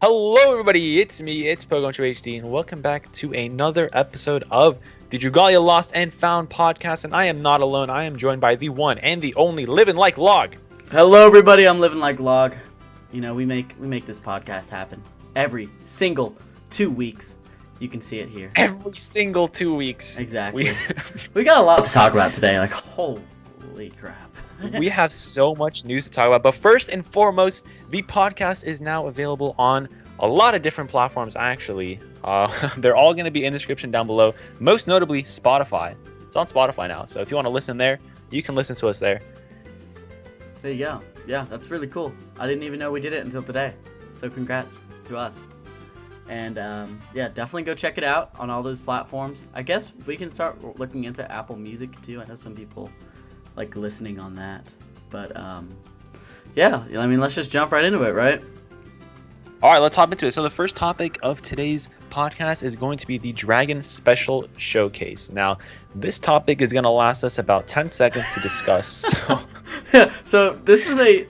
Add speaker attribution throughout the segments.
Speaker 1: Hello everybody, it's me, it's PokemonTripHD, and welcome back to another episode of the Dragalia Lost and Found podcast, and I am not alone. I am joined by the one and the only Living Like Log.
Speaker 2: Hello everybody, I'm Living Like Log. You know, we make this podcast happen every single 2 weeks. You can see it here.
Speaker 1: Every single 2 weeks.
Speaker 2: Exactly. We got a lot to talk about today, like holy crap.
Speaker 1: We have so much news to talk about, but first and foremost, the podcast is now available on a lot of different platforms, actually. They're all going to be in the description down below, most notably Spotify. It's on Spotify now, so if you want to listen there, you can listen to us there.
Speaker 2: There you go. Yeah, that's really cool. I didn't even know we did it until today, so congrats to us. And yeah, definitely go check it out on all those platforms. I guess we can start looking into Apple Music too. I know some people like listening on that, but yeah, I mean, let's just jump right into it, right?
Speaker 1: All right, let's hop into it. So the first topic of today's podcast is going to be the Dragon Special Showcase. Now, this topic is going to last us about 10 seconds to discuss. So,
Speaker 2: yeah, so this was it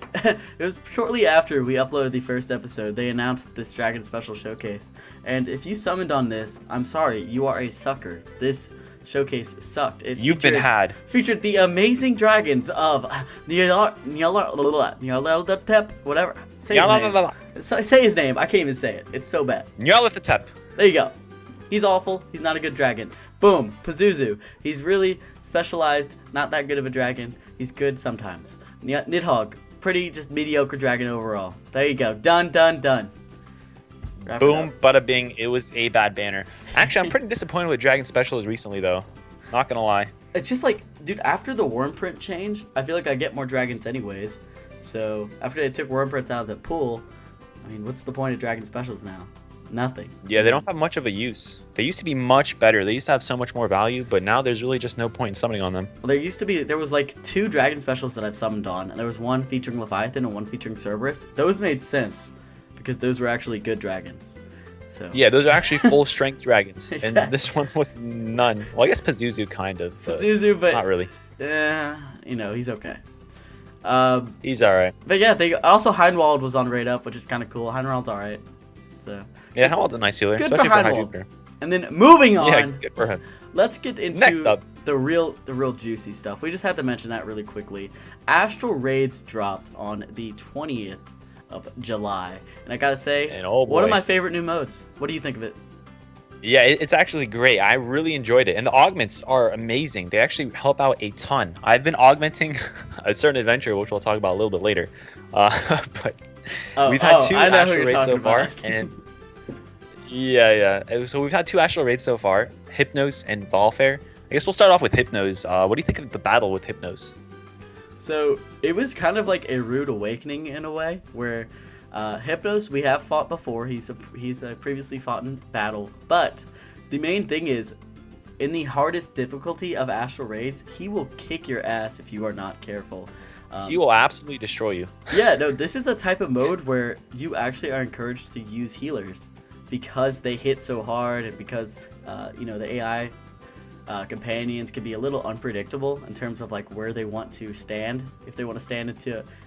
Speaker 2: was shortly after we uploaded the first episode, they announced this Dragon Special Showcase. And if you summoned on this, I'm sorry, you are a sucker. This showcase sucked.
Speaker 1: You've been had.
Speaker 2: Featured the amazing dragons of Nyarlathotep, whatever. Say his name. I can't even say it. It's so bad.
Speaker 1: Nyarlathotep.
Speaker 2: There you go. He's awful. He's not a good dragon. Boom. Pazuzu. He's really specialized. Not that good of a dragon. He's good sometimes. Nidhogg. Pretty just mediocre dragon overall. There you go. Done.
Speaker 1: Boom, bada bing, it was a bad banner. Actually, I'm pretty disappointed with Dragon Specials recently, though. Not gonna lie.
Speaker 2: It's just like, dude, after the worm print change, I feel like I get more dragons anyways. So, after they took worm prints out of the pool, I mean, what's the point of Dragon Specials now? Nothing.
Speaker 1: Yeah, they don't have much of a use. They used to be much better. They used to have so much more value, but now there's really just no point in summoning on them.
Speaker 2: Well, there was like 2 Dragon Specials that I've summoned on, and there was one featuring Leviathan and one featuring Cerberus. Those made sense, because those were actually good dragons. So.
Speaker 1: Yeah, those are actually full strength dragons,
Speaker 2: Exactly.
Speaker 1: and this one was none. Well, I guess Pazuzu kind of.
Speaker 2: Pazuzu, but
Speaker 1: not really.
Speaker 2: You know, he's okay.
Speaker 1: He's all right.
Speaker 2: But yeah, they also Heinwald was on raid up, which is kind of cool. Heinwald's all right. So.
Speaker 1: Yeah, Heinwald's a nice healer,
Speaker 2: Good
Speaker 1: especially for
Speaker 2: Heinwald.
Speaker 1: Hydreigon.
Speaker 2: And then moving on.
Speaker 1: Yeah, good for him.
Speaker 2: Let's get into
Speaker 1: Next up.
Speaker 2: the real juicy stuff. We just had to mention that really quickly. Astral Raids dropped on the 20th of July, and I gotta say,
Speaker 1: and oh boy,
Speaker 2: one of my favorite new modes. What do you think of it?
Speaker 1: Yeah, it's actually great. I really enjoyed it, and the augments are amazing. They actually help out a ton. I've been augmenting a certain adventure, which we'll talk about a little bit later. But we've had 2 Astral Raids so far, and yeah. So we've had 2 Astral Raids so far, Hypnos and Valfair. I guess we'll start off with Hypnos. What do you think of the battle with Hypnos?
Speaker 2: So it was kind of like a rude awakening in a way, where Hypnos we have fought before. He's previously fought in battle, but the main thing is, in the hardest difficulty of Astral Raids, he will kick your ass if you are not careful.
Speaker 1: He will absolutely destroy you.
Speaker 2: Yeah, no, this is a type of mode where you actually are encouraged to use healers because they hit so hard, and because you know, the AI companions can be a little unpredictable in terms of like where they want to stand. If they want to stand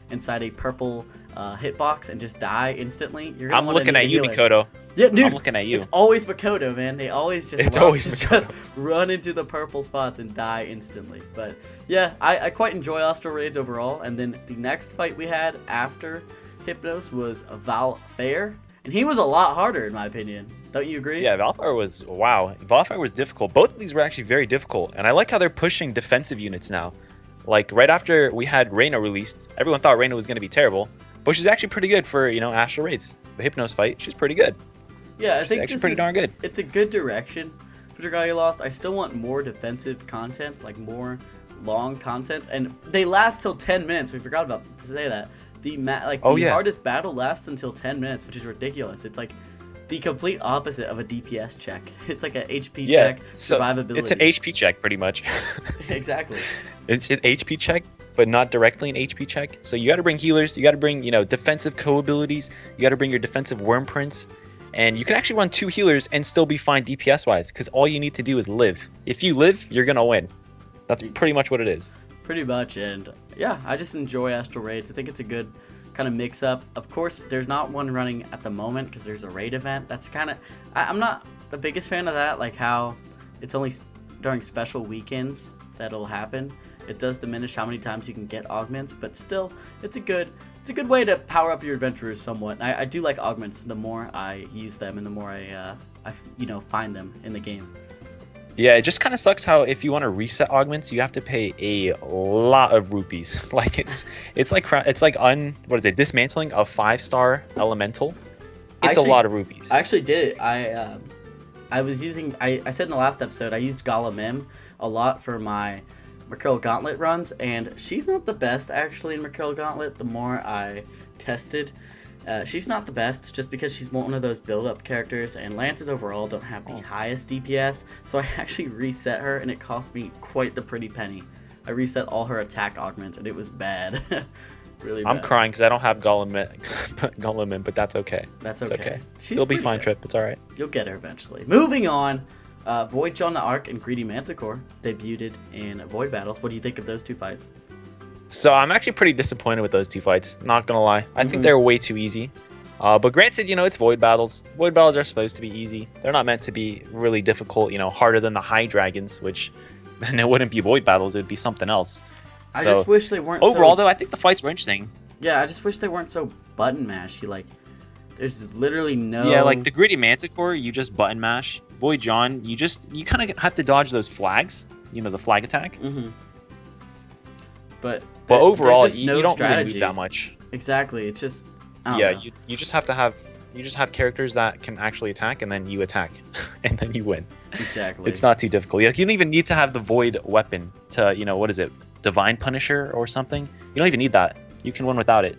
Speaker 2: inside a purple hitbox and just die instantly, you're gonna
Speaker 1: I'm looking at you, Mikoto.
Speaker 2: Yeah, dude,
Speaker 1: I'm looking at you.
Speaker 2: It's always Mikoto, man. They always just run into the purple spots and die instantly. But yeah, I quite enjoy Astral Raids overall. And then the next fight we had after Hypnos was Valfair, and he was a lot harder in my opinion. Don't you agree?
Speaker 1: Yeah, Valfair was, wow. Valfair was difficult. Both of these were actually very difficult. And I like how they're pushing defensive units now. Like, right after we had Reina released, everyone thought Reina was going to be terrible. But she's actually pretty good for, you know, Astral Raids. The Hypnos fight, she's pretty good.
Speaker 2: Yeah, I think
Speaker 1: actually pretty darn good.
Speaker 2: It's a good direction for Dragalia Lost. I still want more defensive content, like more long content. And they last till 10 minutes. We forgot to say that. The hardest battle lasts until 10 minutes, which is ridiculous. It's like the complete opposite of a DPS check. It's like an HP check, survivability.
Speaker 1: It's an HP check, pretty much.
Speaker 2: Exactly.
Speaker 1: It's an HP check, but not directly an HP check. So you got to bring healers. You got to bring, you know, defensive abilities. You got to bring your defensive worm prints. And you can actually run 2 healers and still be fine DPS-wise, because all you need to do is live. If you live, you're going to win. That's pretty much what it is.
Speaker 2: Pretty much, and yeah, I just enjoy Astral Raids. I think it's a good kind of mix up. Of course, there's not one running at the moment because there's a raid event. That's kind of, I'm not the biggest fan of that, like how it's only during special weekends that'll happen. It does diminish how many times you can get augments, but still, it's a good way to power up your adventurers somewhat. I do like augments. The more I use them, and the more I find them in the game.
Speaker 1: Yeah, it just kind of sucks how if you want to reset augments, you have to pay a lot of rupees. Like it's like dismantling a 5-star elemental. It's a lot of rupees.
Speaker 2: I actually did it. I was using. I said in the last episode I used Gala a lot for my Mercurial Gauntlet runs, and she's not the best actually in Mercurial Gauntlet. The more I tested, she's not the best just because she's one of those build-up characters, and Lances overall don't have the highest DPS, so I actually reset her, and it cost me quite the pretty penny. I reset all her attack augments, and it was bad. Really bad.
Speaker 1: I'm crying because I don't have Golemin, but that's okay.
Speaker 2: That's okay.
Speaker 1: It'll be fine, Trip. It's all right.
Speaker 2: You'll get her eventually. Moving on, Void Jeanne the Arc and Greedy Manticore debuted in Void Battles. What do you think of those two fights?
Speaker 1: So I'm actually pretty disappointed with those two fights, not gonna lie. I think they're way too easy. But granted, it's Void Battles. Void Battles are supposed to be easy. They're not meant to be really difficult, harder than the High Dragons, which then it wouldn't be Void Battles, it would be something else.
Speaker 2: I just wish they weren't
Speaker 1: overall, though, I think the fights were interesting.
Speaker 2: Yeah, I just wish they weren't so button mashy. Like, there's literally no...
Speaker 1: Yeah, like the Greedy Manticore, you just button mash. Void Jeanne, you kind of have to dodge those flags, the flag attack.
Speaker 2: But
Speaker 1: overall,
Speaker 2: no
Speaker 1: you don't
Speaker 2: strategy.
Speaker 1: really move that much.
Speaker 2: Exactly, it's just... I don't know.
Speaker 1: You just have to have characters that can actually attack, and then you attack, and then you win.
Speaker 2: Exactly.
Speaker 1: It's not too difficult. You don't even need to have the Void weapon to, what is it? Divine Punisher or something. You don't even need that. You can win without it.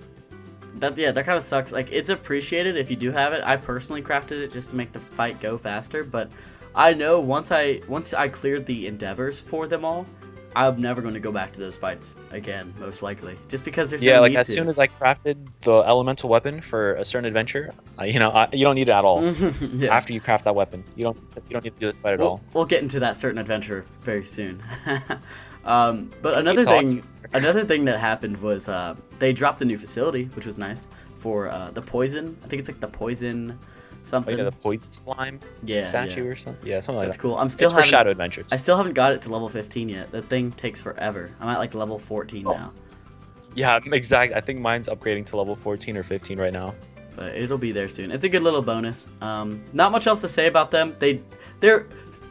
Speaker 2: That kind of sucks. Like, it's appreciated if you do have it. I personally crafted it just to make the fight go faster, but I know once I cleared the endeavors for them all, I'm never going to go back to those fights again, most likely, just because there's no need
Speaker 1: as
Speaker 2: to.
Speaker 1: soon as I crafted the elemental weapon for a certain adventure, you don't need it at all.
Speaker 2: Yeah.
Speaker 1: After you craft that weapon, you don't need to do this fight at all.
Speaker 2: We'll get into that certain adventure very soon. But another thing that happened was they dropped the new facility, which was nice, for the poison. I think it's like the poison something.
Speaker 1: The poison slime statue or something. Yeah, something like that.
Speaker 2: That's cool.
Speaker 1: It's for Shadow Adventures.
Speaker 2: I still haven't got it to level 15 yet. That thing takes forever. I'm at like level 14 now.
Speaker 1: Yeah, exactly. I think mine's upgrading to level 14 or 15 right now.
Speaker 2: But it'll be there soon. It's a good little bonus. Not much else to say about them. They're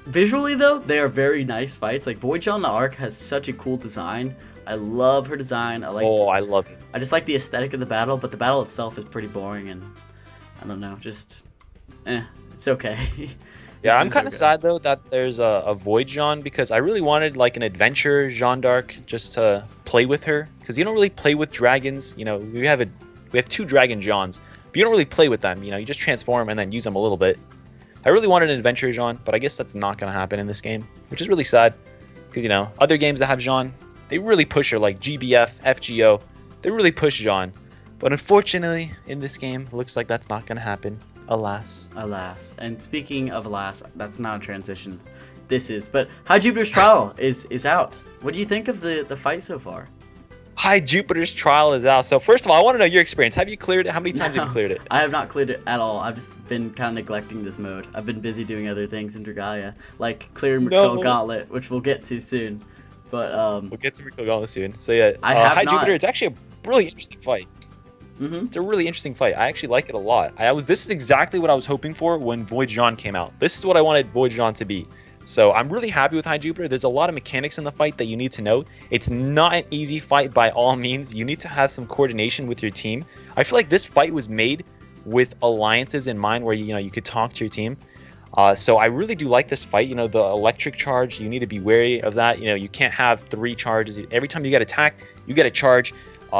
Speaker 2: visually though, they are very nice fights. Like Void Jeanne the Arc has such a cool design. I love her design. I
Speaker 1: love it.
Speaker 2: I just like the aesthetic of the battle, but the battle itself is pretty boring, and I don't know, it's okay.
Speaker 1: Yeah, I'm kind of sad though that there's a Void Jeanne, because I really wanted like an adventure Jeanne d'Arc just to play with her, because you don't really play with dragons. We have 2 dragon Jeannes, but you don't really play with them. You just transform and then use them a little bit. I really wanted an adventure Jeanne, but I guess that's not going to happen in this game, which is really sad, because other games that have Jeanne, they really push her, like GBF, FGO, they really push Jeanne. But unfortunately, in this game, it looks like that's not going to happen. Alas.
Speaker 2: And speaking of alas, that's not a transition. This is. But High Jupiter's Trial is out. What do you think of the fight so far?
Speaker 1: High Jupiter's Trial is out. So first of all, I want to know your experience. Have you cleared it? How many times have you cleared it?
Speaker 2: I have not cleared it at all. I've just been kind of neglecting this mode. I've been busy doing other things in Dragalia, like clearing Mercurial Gauntlet, which we'll get to soon. But
Speaker 1: we'll get to Mercurial Gauntlet soon. So yeah, High Jupiter, it's actually a really interesting fight. It's a really interesting fight. I actually like it a lot. This is exactly what I was hoping for when Void Jeanne came out. This is what I wanted Void Jeanne to be. So I'm really happy with High Jupiter. There's a lot of mechanics in the fight that you need to know. It's not an easy fight by all means. You need to have some coordination with your team. I feel like this fight was made with alliances in mind, where you could talk to your team. So I really do like this fight. The electric charge, you need to be wary of that. You can't have 3 charges. Every time you get attacked, you get a charge.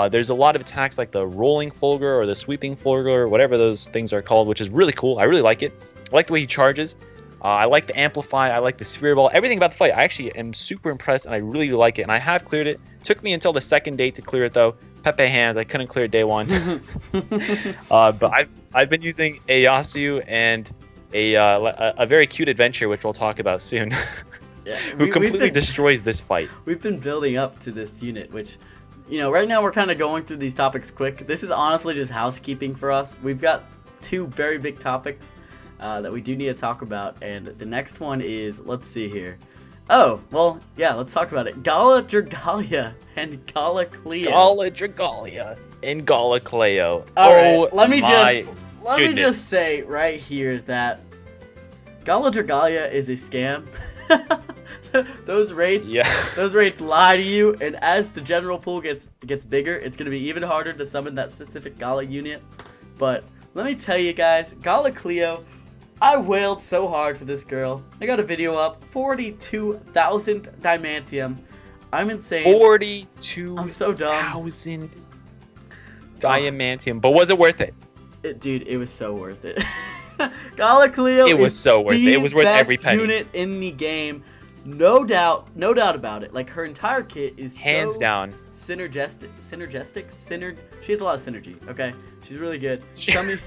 Speaker 1: There's a lot of attacks like the rolling Fulgur or the sweeping Fulgur, or whatever those things are called, which is really cool. I really like it. I like the way he charges. I like the Amplify. I like the Spear Ball. Everything about the fight, I actually am super impressed, and I really do like it. And I have cleared it. Took me until the second day to clear it, though. Pepe hands. I couldn't clear day 1. But I've been using a Yasuo and a very cute adventure, which we'll talk about soon.
Speaker 2: Yeah,
Speaker 1: who completely destroys this fight.
Speaker 2: We've been building up to this unit, which... you know, right now we're kind of going through these topics quick. This is honestly just housekeeping for us. We've got 2 very big topics that we do need to talk about, and the next one is, let's see here. Oh, well, yeah, let's talk about it. Gala Dragalia and Gala Cleo.
Speaker 1: Gala Dragalia and Gala Cleo.
Speaker 2: Alright, let me just say right here that Gala Dragalia is a scam. Those rates lie to you, and as the general pool gets bigger, it's going to be even harder to summon that specific Gala unit. But let me tell you guys, Gala Cleo, I wailed so hard for this girl. I got a video up, 42,000 Diamantium. I'm insane.
Speaker 1: 42,000
Speaker 2: I'm so dumb.
Speaker 1: Diamantium. But was it worth it?
Speaker 2: Dude, it was so worth it. Gala Cleo
Speaker 1: was so worth it. It was worth every penny.
Speaker 2: Unit in the game. No doubt about it. Like, her entire kit is
Speaker 1: hands down
Speaker 2: synergistic. She has a lot of synergy, okay? She's really good. Tell me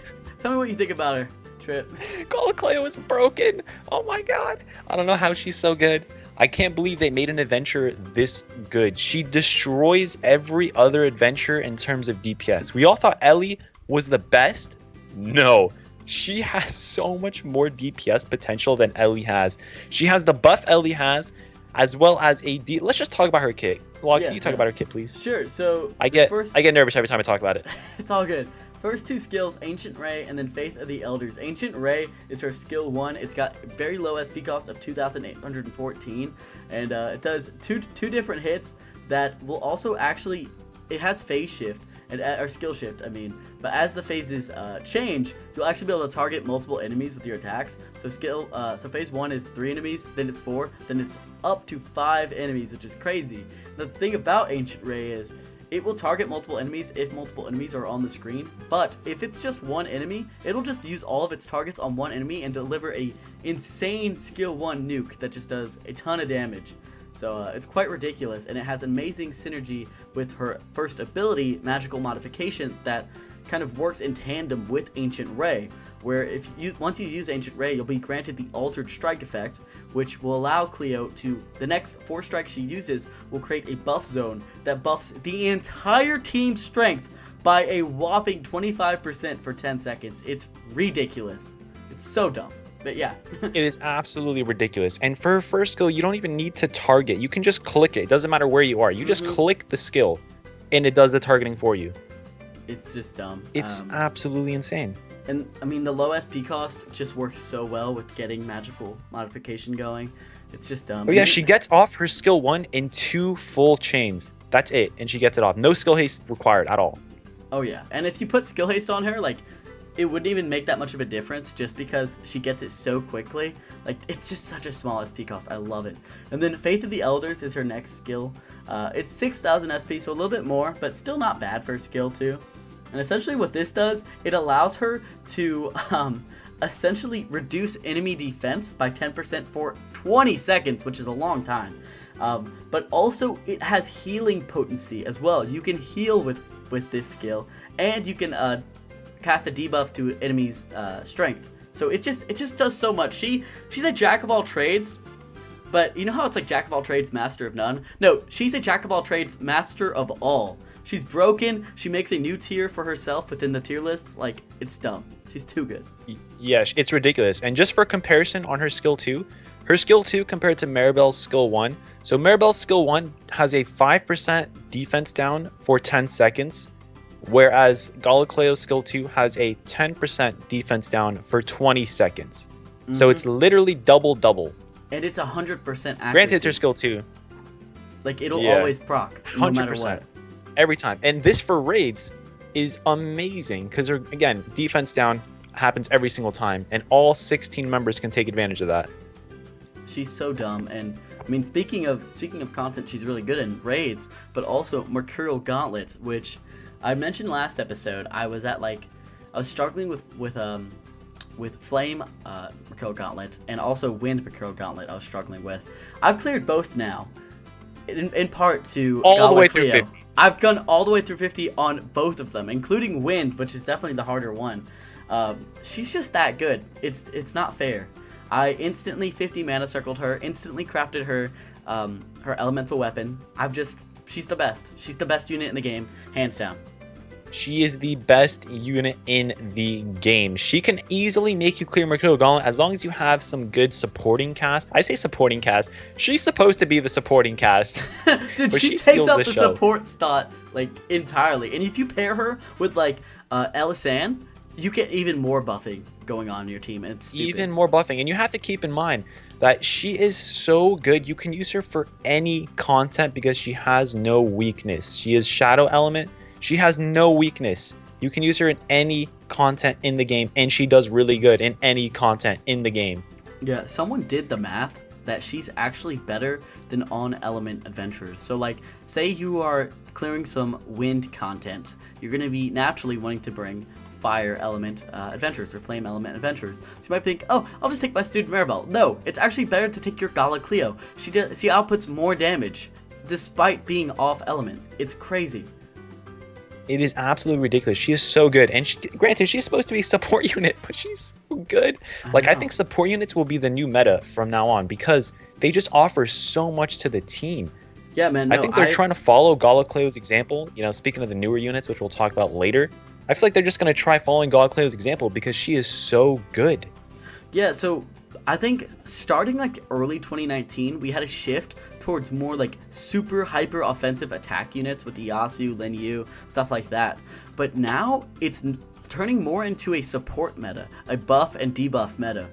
Speaker 2: what you think about her. Trip.
Speaker 1: Gala Cleo is broken. Oh my god. I don't know how she's so good. I can't believe they made an adventure this good. She destroys every other adventure in terms of DPS. We all thought Ellie was the best. No. She has so much more DPS potential than Ellie has. She has the buff Ellie has, as well as a D. Let's just talk about her kit. Log, can you talk about her kit, please?
Speaker 2: Sure. So
Speaker 1: I get nervous every time I talk about it.
Speaker 2: It's all good. First 2 skills, Ancient Ray and then Faith of the Elders. Ancient Ray is her skill 1. It's got very low SP cost of 2,814, and it does two different hits that will also actually, it has phase shift, or skill shift, I mean. But as the phases change, you'll actually be able to target multiple enemies with your attacks. So so phase 1 is 3 enemies, then it's 4, then it's up to 5 enemies, which is crazy. The thing about Ancient Ray is it will target multiple enemies if multiple enemies are on the screen, but if it's just one enemy, it'll just use all of its targets on one enemy and deliver a insane skill 1 nuke that just does a ton of damage. So it's quite ridiculous, and it has amazing synergy with her first ability, Magical Modification, that kind of works in tandem with Ancient Ray, where once you use Ancient Ray, you'll be granted the Altered Strike effect, which will allow Cleo to, the next 4 strikes she uses will create a buff zone that buffs the entire team's strength by a whopping 25% for 10 seconds. It's ridiculous. It's so dumb. But yeah.
Speaker 1: It is absolutely ridiculous. And for her first skill, you don't even need to target. You can just click it. It doesn't matter where you are. You just click the skill, and it does the targeting for you.
Speaker 2: It's just dumb.
Speaker 1: It's absolutely insane.
Speaker 2: And, I mean, the low SP cost just works so well with getting Magical Modification going. It's just dumb.
Speaker 1: Oh yeah, she gets off her skill 1 in 2 full chains. That's it, and she gets it off. No skill haste required at all.
Speaker 2: Oh yeah, and if you put skill haste on her, like, it wouldn't even make that much of a difference just because she gets it so quickly. Like, it's just such a small SP cost. I love it. And then Faith of the Elders is her next skill. It's 6,000 SP, so a little bit more, but still not bad for a skill 2. And essentially what this does, it allows her to essentially reduce enemy defense by 10% for 20 seconds, which is a long time. But also it has healing potency as well. You can heal with this skill, and you can cast a debuff to enemies' strength. So it just does so much. She's a jack of all trades, but you know how it's like jack of all trades, master of none? No, she's a jack of all trades, master of all. She's broken. She makes a new tier for herself within the tier lists. Like, it's dumb. She's too good.
Speaker 1: Yeah, it's ridiculous. And just for comparison on her skill 2 compared to Maribel's skill 1. So Maribel's skill 1 has a 5% defense down for 10 seconds, whereas Gala Cleo's skill 2 has a 10% defense down for 20 seconds. So it's literally double.
Speaker 2: And it's 100% accuracy.
Speaker 1: Granted, it's her skill 2.
Speaker 2: Like, it'll always proc, no
Speaker 1: 100%.
Speaker 2: matter what.
Speaker 1: Every time. And this for raids is amazing because, again, defense down happens every single time, and all 16 members can take advantage of that.
Speaker 2: She's so dumb. And I mean, speaking of content, she's really good in raids, but also Mercurial Gauntlet, which I mentioned last episode. I was struggling with Flame Mercurial Gauntlet and also Wind Mercurial Gauntlet. I was struggling with. I've cleared both now, in part to
Speaker 1: all
Speaker 2: Gala
Speaker 1: the way
Speaker 2: Cleo.
Speaker 1: through 50.
Speaker 2: I've gone all the way through 50 on both of them, including Wind, which is definitely the harder one. She's just that good. It's not fair. I instantly 50 mana circled her, instantly crafted her her elemental weapon. She's the best. She's the best unit in the game, hands down.
Speaker 1: She is the best unit in the game. She can easily make you clear Mercurial Gauntlet as long as you have some good supporting cast. I say supporting cast. She's supposed to be the supporting cast.
Speaker 2: Dude, she takes up the support slot like entirely. And if you pair her with like Elisanne, you get even more buffing going on in your team. And it's stupid.
Speaker 1: Even more buffing. And you have to keep in mind that she is so good. You can use her for any content because she has no weakness. She is Shadow Element. She has no weakness. You can use her in any content in the game, and she does really good in any content in the game.
Speaker 2: Yeah, someone did the math that she's actually better than on-element adventurers. So, like, say you are clearing some wind content, you're going to be naturally wanting to bring fire element adventurers or flame element adventurers. So you might think, oh, I'll just take my student Maribel. No, it's actually better to take your Gala Cleo. She outputs more damage despite being off element. It's crazy.
Speaker 1: It is absolutely ridiculous. She is so good. And granted, she's supposed to be a support unit, but she's so good. I think support units will be the new meta from now on because they just offer so much to the team.
Speaker 2: Yeah, man.
Speaker 1: I think they're trying to follow Gala Cleo's example. You know, speaking of the newer units, which we'll talk about later, I feel like they're just going to try following Gala Cleo's example because she is so good.
Speaker 2: Yeah, so I think starting like early 2019, we had a shift towards more like super hyper offensive attack units with Ieyasu, Lin Yu, stuff like that. But now it's turning more into a support meta, a buff and debuff meta,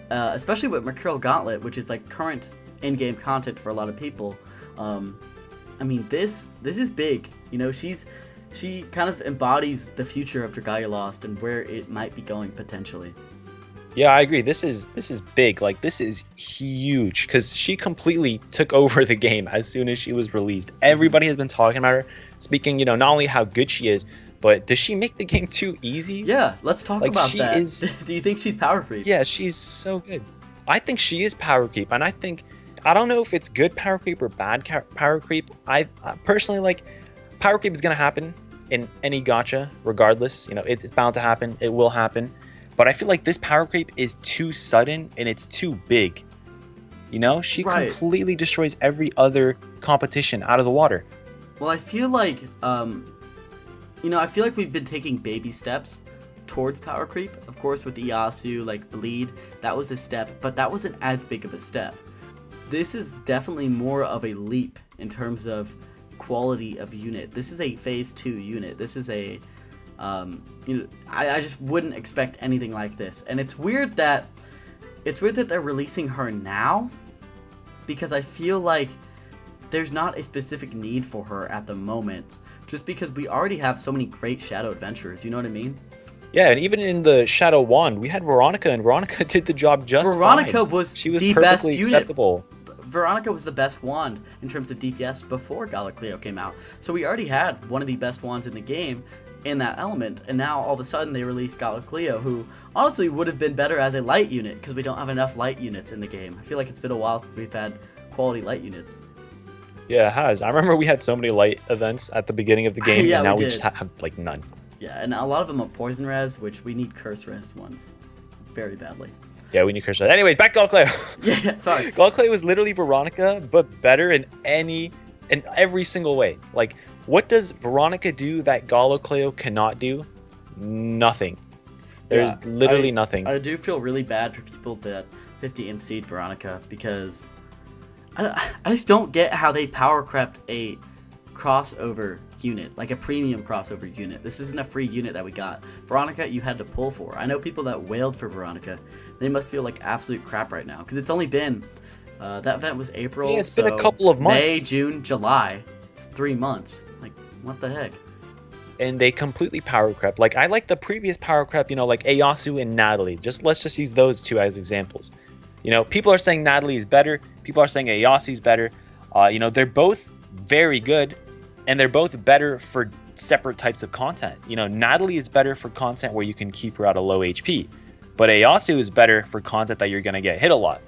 Speaker 2: especially with Mercurial Gauntlet, which is like current in-game content for a lot of people. I mean, this is big. You know, she kind of embodies the future of Dragalia Lost and where it might be going potentially.
Speaker 1: Yeah, I agree. This is big. Like, this is huge because she completely took over the game as soon as she was released. Everybody has been talking about her, speaking, you know, not only how good she is, but does she make the game too easy?
Speaker 2: Yeah, let's talk about that. Do you think she's power creep?
Speaker 1: Yeah, she's so good. I think she is power creep, and I don't know if it's good power creep or bad power creep. I personally, like, power creep is going to happen in any gacha regardless. You know, it's bound to happen. It will happen. But I feel like this power creep is too sudden and it's too big. You know, she completely destroys every other competition out of the water.
Speaker 2: Well, I feel like, I feel like we've been taking baby steps towards power creep. Of course, with Ieyasu, like Bleed, that was a step, but that wasn't as big of a step. This is definitely more of a leap in terms of quality of unit. This is a phase 2 unit. This is a I just wouldn't expect anything like this. And it's weird that they're releasing her now because I feel like there's not a specific need for her at the moment just because we already have so many great Shadow adventurers, you know what I mean?
Speaker 1: Yeah, and even in the Shadow Wand, we had Veronica, and Veronica did the job just fine.
Speaker 2: Veronica was
Speaker 1: she was
Speaker 2: the
Speaker 1: perfectly
Speaker 2: best
Speaker 1: acceptable.
Speaker 2: Unit. Veronica was the best wand in terms of DPS before Gala Cleo came out. So we already had one of the best wands in the game in that element, and now all of a sudden they release Gala Cleo, who honestly would have been better as a light unit because we don't have enough light units in the game. I feel like it's been a while since we've had quality light units.
Speaker 1: Yeah, it has. I remember we had so many light events at the beginning of the game,
Speaker 2: yeah,
Speaker 1: and now we just have like none.
Speaker 2: Yeah, and a lot of them are poison res, which we need curse res ones very badly.
Speaker 1: Yeah, we need curse res. Anyways, back to Gala Cleo.
Speaker 2: Yeah, sorry.
Speaker 1: Gala Cleo was literally Veronica, but better in every single way. Like, what does Veronica do that Gala Cleo cannot do? Nothing. There's literally nothing.
Speaker 2: I do feel really bad for people that 50 MC'd Veronica because I just don't get how they power crept a crossover unit, like a premium crossover unit. This isn't a free unit that we got. Veronica, you had to pull for. I know people that wailed for Veronica. They must feel like absolute crap right now because it's only been, that event was April.
Speaker 1: Yeah, it's been a couple of months.
Speaker 2: May, June, July. It's 3 months. Like, what the heck?
Speaker 1: And they completely power crept. Like, I like the previous power crept, you know, like Ieyasu and Natalie. Let's just use those two as examples. You know, people are saying Natalie is better. People are saying Ieyasu is better. You know, they're both very good, and they're both better for separate types of content. You know, Natalie is better for content where you can keep her at a low HP, but Ieyasu is better for content that you're going to get hit a lot.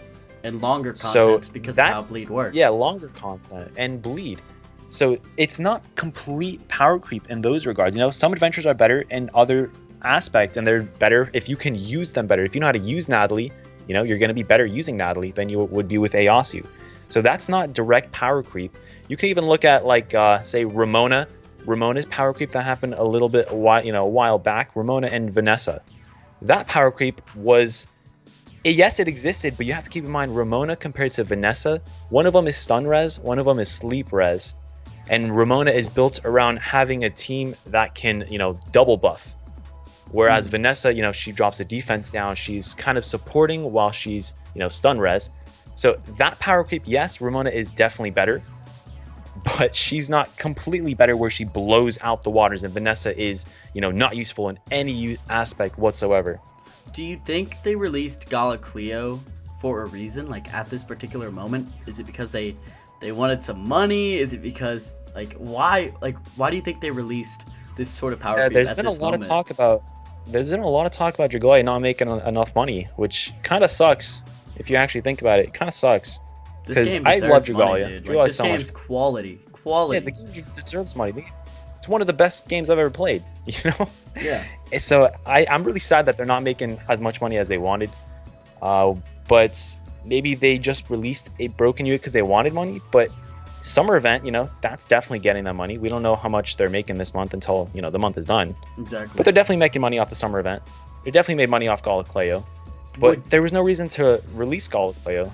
Speaker 2: And longer content because of how Bleed works.
Speaker 1: Yeah, longer content and Bleed. So it's not complete power creep in those regards. You know, some adventures are better in other aspects, and they're better if you can use them better. If you know how to use Natalie, you know, you're going to be better using Natalie than you would be with Ieyasu. So that's not direct power creep. You can even look at like say Ramona's power creep that happened a little bit a while back. Ramona and Vanessa. That power creep was, yes, it existed, but you have to keep in mind Ramona compared to Vanessa, one of them is stun res, one of them is sleep res. And Ramona is built around having a team that can, double buff. Whereas Vanessa, she drops a defense down. She's kind of supporting while she's, stun res. So that power creep, yes, Ramona is definitely better. But she's not completely better where she blows out the waters. And Vanessa is, not useful in any aspect whatsoever.
Speaker 2: Do you think they released Gala Cleo for a reason? Like at this particular moment? Is it because they wanted some money? Is it because why do you think they released this sort of power creep
Speaker 1: there's
Speaker 2: at
Speaker 1: been
Speaker 2: this
Speaker 1: a lot
Speaker 2: moment?
Speaker 1: of talk about Dragalia not making enough money, which kind of sucks if you actually think about it. It kind of sucks because I love Dragalia.
Speaker 2: This game's quality.
Speaker 1: Yeah, the game deserves money. It's one of the best games I've ever played.
Speaker 2: Yeah.
Speaker 1: And so I'm really sad that they're not making as much money as they wanted. But maybe they just released a broken unit because they wanted money. But summer event, that's definitely getting them money. We don't know how much they're making this month until, the month is done.
Speaker 2: Exactly.
Speaker 1: But they're definitely making money off the summer event. They definitely made money off Gala Cleo. But there was no reason to release Gala Cleo.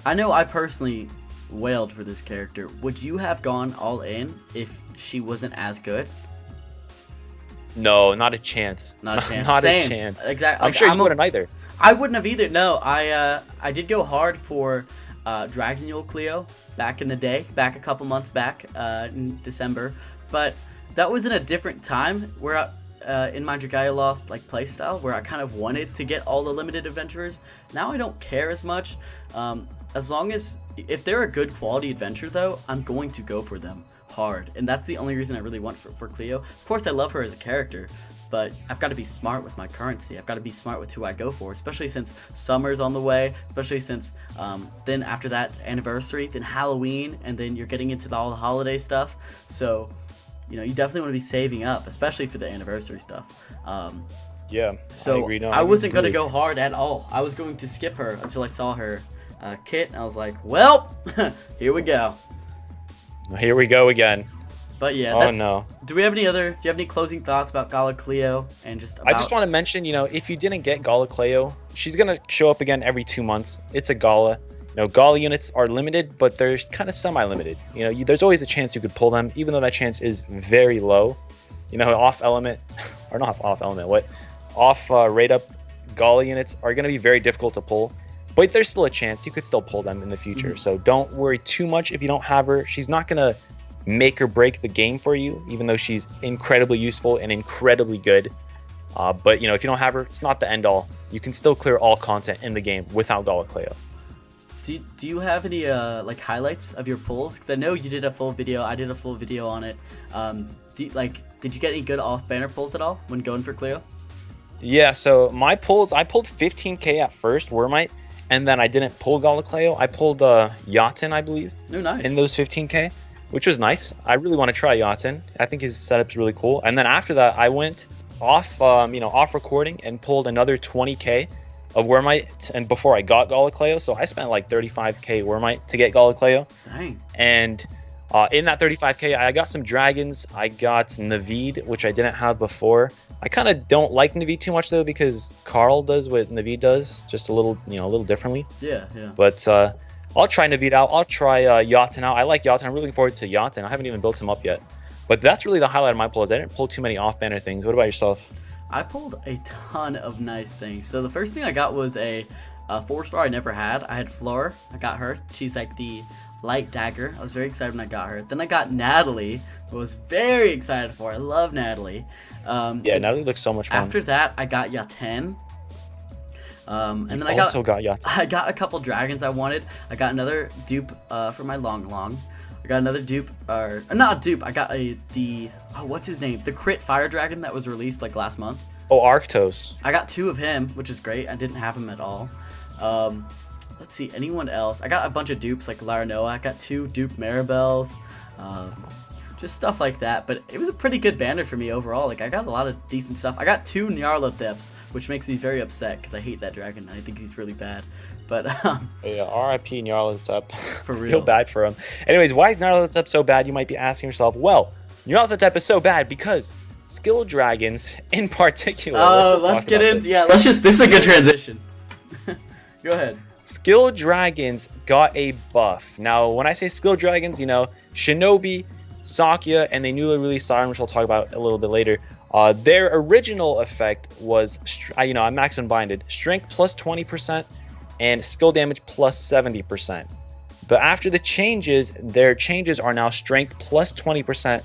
Speaker 2: I know I personally wailed for this character. Would you have gone all in if she wasn't as good?
Speaker 1: No, not a chance.
Speaker 2: Not a chance.
Speaker 1: Not
Speaker 2: Same.
Speaker 1: a chance.
Speaker 2: Exactly.
Speaker 1: I'm sure you wouldn't either.
Speaker 2: I wouldn't have either. No, I did go hard for Dragalia Cleo back in the day, back a couple months back in December, but that was in a different time where in my Dragalia Lost playstyle where I kind of wanted to get all the limited adventurers. Now I don't care as much. As long as if they're a good quality adventure though, I'm going to go for them hard, and that's the only reason I really want for Cleo. Of course I love her as a character, but I've got to be smart with my currency. I've got to be smart with who I go for, especially since summer's on the way, especially since then after that anniversary, then Halloween, and then you're getting into all the holiday stuff. So, you definitely want to be saving up, especially for the anniversary stuff.
Speaker 1: Yeah,
Speaker 2: so
Speaker 1: I agree. No,
Speaker 2: I wasn't going to go hard at all. I was going to skip her until I saw her kit, and I was like, well, here we go.
Speaker 1: Here we go again.
Speaker 2: But yeah,
Speaker 1: oh no.
Speaker 2: Do you have any closing thoughts about Gala Cleo and just about...
Speaker 1: I just want to mention, if you didn't get Gala Cleo, she's going to show up again every 2 months. It's a Gala. Gala units are limited, but they're kind of semi-limited. There's always a chance you could pull them, even though that chance is very low. Off rate up Gala units are going to be very difficult to pull. But there's still a chance you could still pull them in the future. Mm-hmm. So don't worry too much if you don't have her. She's not going to make or break the game for you, even though she's incredibly useful and incredibly good. But if you don't have her, it's not the end all. You can still clear all content in the game without Gala Cleo.
Speaker 2: Do you have any highlights of your pulls? Because I know you did a full video. I did a full video on it. Did you get any good off banner pulls at all when going for Cleo?
Speaker 1: Yeah. So my pulls, I pulled 15k at first, Wormite, and then I didn't pull Gala Cleo. I pulled Yachten, I believe.
Speaker 2: Oh, nice.
Speaker 1: In those 15k. Which was nice. I really want to try Yachten. I think his setup's really cool. And then after that, I went off, off recording and pulled another 20k of Wormite, and before I got Gala Cleo. So I spent like 35k Wormite to get Gala Cleo.
Speaker 2: Dang.
Speaker 1: And in that 35k, I got some dragons. I got Naveed, which I didn't have before. I kind of don't like Naveed too much though, because Carl does what Naveed does, just a little differently.
Speaker 2: Yeah.
Speaker 1: But I'll try Naveed out. I'll try Yachten out. I like Yachten. I'm really looking forward to Yachten. I haven't even built him up yet. But that's really the highlight of my pulls. I didn't pull too many off-banner things. What about yourself?
Speaker 2: I pulled a ton of nice things. So the first thing I got was a 4-star I never had. I had Flora. I got her. She's like the light dagger. I was very excited when I got her. Then I got Natalie, who I was very excited for. I love Natalie.
Speaker 1: Yeah, Natalie looks so much fun.
Speaker 2: After that, I got Yaten. And then I got a couple dragons I wanted. I got another dupe for my long. I got another dupe, or not a dupe. I got what's his name? The crit fire dragon that was released last month.
Speaker 1: Oh, Arctos.
Speaker 2: I got 2 of him, which is great. I didn't have him at all. Let's see, anyone else? I got a bunch of dupes like Laranoa. I got 2 dupe Maribels. just stuff like that. But it was a pretty good banner for me overall. Like, I got a lot of decent stuff. I got 2 Nyarlathops, which makes me very upset because I hate that dragon. I think he's really bad. But
Speaker 1: yeah, R.I.P. Nyarlathotep.
Speaker 2: For real.
Speaker 1: Feel bad for him. Anyways, why is Nyarlathotep so bad? You might be asking yourself. Well, Nyarlathotep is so bad because skill dragons in particular.
Speaker 2: Let's get into this is a good transition. Go ahead.
Speaker 1: Skill dragons got a buff. Now, when I say skill dragons, you know, Shinobi, Sakya, and the newly released Siren, which I'll talk about a little bit later. Their original effect was, I'm max unbinded, strength plus 20% and skill damage plus 70%. But after the changes, their changes are now strength plus 20%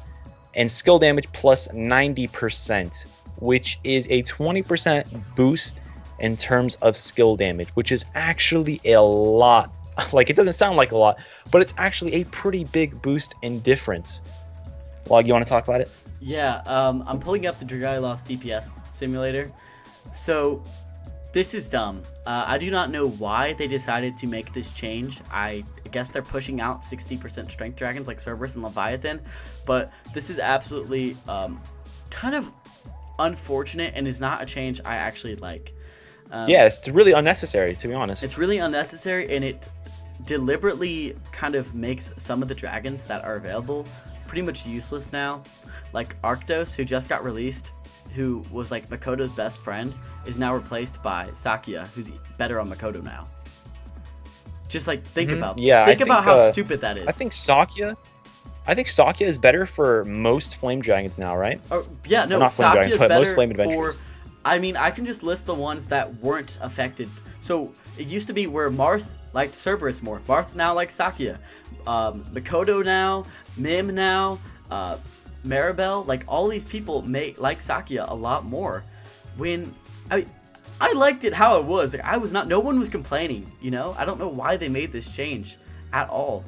Speaker 1: and skill damage plus 90%, which is a 20% boost in terms of skill damage, which is actually a lot. Like, it doesn't sound like a lot, but it's actually a pretty big boost in difference. Log, you want to talk about it?
Speaker 2: Yeah, I'm pulling up the Dragalia Lost DPS simulator. So, this is dumb. I do not know why they decided to make this change. I guess they're pushing out 60% strength dragons like Cerberus and Leviathan, but this is absolutely kind of unfortunate and is not a change I actually like.
Speaker 1: Yeah, it's really unnecessary, to be honest.
Speaker 2: It's really unnecessary, and it deliberately kind of makes some of the dragons that are available pretty much useless now. Like Arctos, who just got released, who was like Makoto's best friend, is now replaced by Sakya, who's better on Makoto now. Just like think about how stupid that is.
Speaker 1: I think Sakya is better for most flame dragons now, right?
Speaker 2: Yeah, no,
Speaker 1: not flame dragons, but most flame adventures.
Speaker 2: I mean, I can just list the ones that weren't affected. So it used to be where Marth liked Cerberus more. Marth now likes Sakya. Makoto now, Mim now, Maribel, like all these people may like Sakya a lot more. When I liked it how it was. Like, no one was complaining, you know? I don't know why they made this change at all.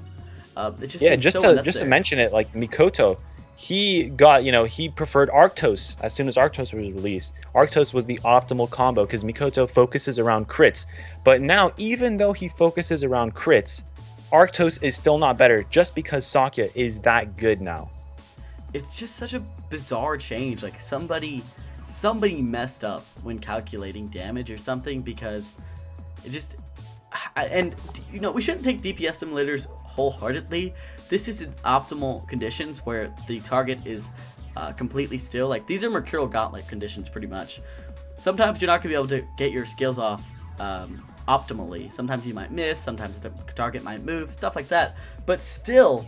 Speaker 2: It just
Speaker 1: just to mention it, like Mikoto, he got, he preferred Arctos as soon as Arctos was released. Arctos was the optimal combo because Mikoto focuses around crits. But now, even though he focuses around crits, Arctos is still not better just because Sakya is that good now.
Speaker 2: It's just such a bizarre change. Like somebody messed up when calculating damage or something, because it just... And, we shouldn't take DPS simulators wholeheartedly. This is in optimal conditions where the target is completely still. Like, these are Mercurial Gauntlet conditions, pretty much. Sometimes you're not going to be able to get your skills off optimally. Sometimes you might miss, sometimes the target might move, stuff like that. But still,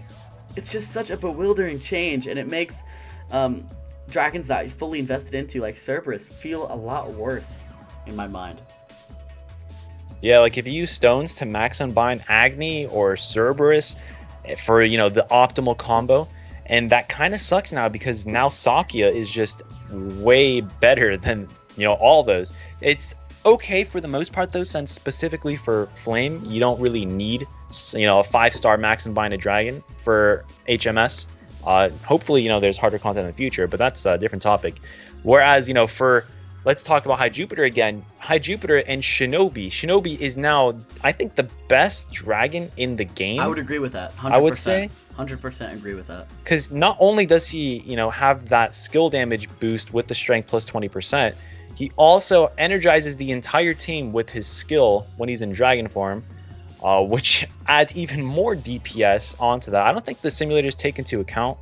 Speaker 2: it's just such a bewildering change, and it makes dragons that you fully invested into, like Cerberus, feel a lot worse in my mind.
Speaker 1: Yeah, like if you use stones to max unbind Agni or Cerberus for, the optimal combo, and that kind of sucks now because now Sakya is just way better than, all those. It's okay for the most part though, since specifically for Flame, you don't really need, a 5-star max unbind a dragon for HMS. Hopefully, there's harder content in the future, but that's a different topic. Whereas, let's talk about High Jupiter again. High Jupiter and Shinobi. Shinobi is now, I think, the best dragon in the game.
Speaker 2: I would agree with that. 100%.
Speaker 1: I would say
Speaker 2: 100% agree with that.
Speaker 1: Because not only does he, have that skill damage boost with the strength plus 20%, he also energizes the entire team with his skill when he's in dragon form, which adds even more DPS onto that. I don't think the simulators take into account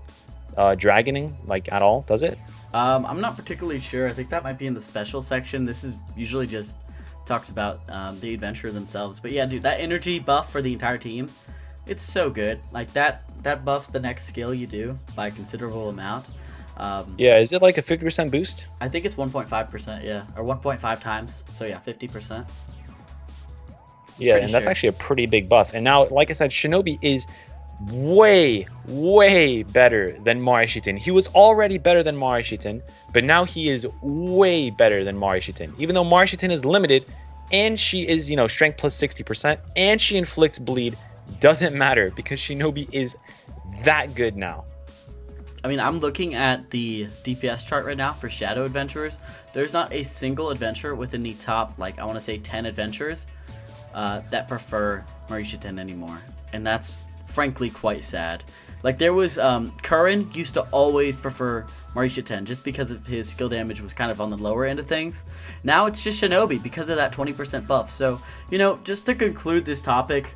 Speaker 1: dragoning at all, does it?
Speaker 2: I'm not particularly sure. I think that might be in the special section. This is usually just talks about the adventurer themselves. But yeah, dude, that energy buff for the entire team, it's so good. Like that buffs the next skill you do by a considerable amount.
Speaker 1: Yeah, is it like a 50% boost?
Speaker 2: I think it's 1.5%, yeah, or 1.5 times. So yeah, 50%.
Speaker 1: Yeah, and that's actually a pretty big buff. And now, like I said, Shinobi is way better than Morishiten. He was already better than Morishiten, but now he is way better than Morishiten. Even though Morishiten is limited, and she is, strength plus 60%, and she inflicts bleed, doesn't matter because Shinobi is that good now.
Speaker 2: I mean, I'm looking at the DPS chart right now for Shadow Adventurers. There's not a single adventurer within the top, I want to say 10 adventurers that prefer Morishiten anymore. And that's frankly quite sad. Like there was Curran used to always prefer Marisha 10 just because of his skill damage was kind of on the lower end of things. Now it's just Shinobi because of that 20% buff. So, you know, just to conclude this topic,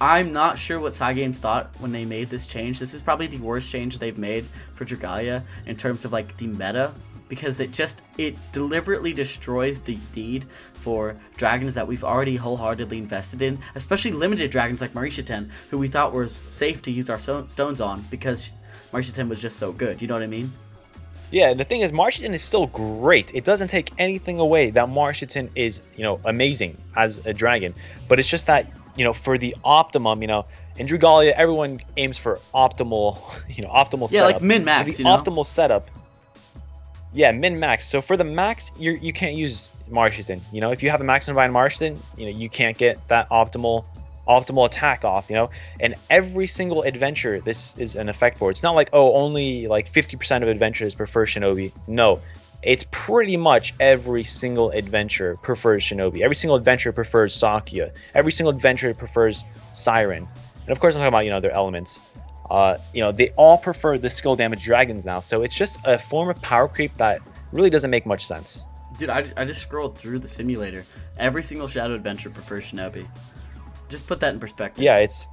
Speaker 2: I'm not sure what Cygames thought when they made this change. This is probably the worst change they've made for Dragalia in terms of like the meta, because it deliberately destroys the need for dragons that we've already wholeheartedly invested in, especially limited dragons like Marisha 10, who we thought was safe to use our stones on because Marisha 10 was just so good. You know what I mean?
Speaker 1: Yeah, the thing is, Marisha 10 is still great. It doesn't take anything away that Marisha 10 is, you know, amazing as a dragon. But it's just that, you know, for the optimum, you know, in Dragalia, everyone aims for optimal, you know, optimal setup.
Speaker 2: Yeah, like min-max,
Speaker 1: the optimal setup. Yeah, min-max. So for the max, you can't use Marisha 10. You know, if you have a max divine Marisha 10, you know, you can't get that optimal attack off, you know. And every single adventure this is an effect for. It's not like, oh, only like 50% of adventures prefer Shinobi. No, it's pretty much every single adventure prefers Shinobi. Every single adventure prefers Sakya. Every single adventure prefers Siren. And of course I'm talking about, you know, their elements. You know, they all prefer the skill damage dragons now. So it's just a form of power creep that really doesn't make much sense.
Speaker 2: Dude, I just scrolled through the simulator. Every single Shadow adventure prefers Shinobi. Just put that in perspective.
Speaker 1: Yeah, it's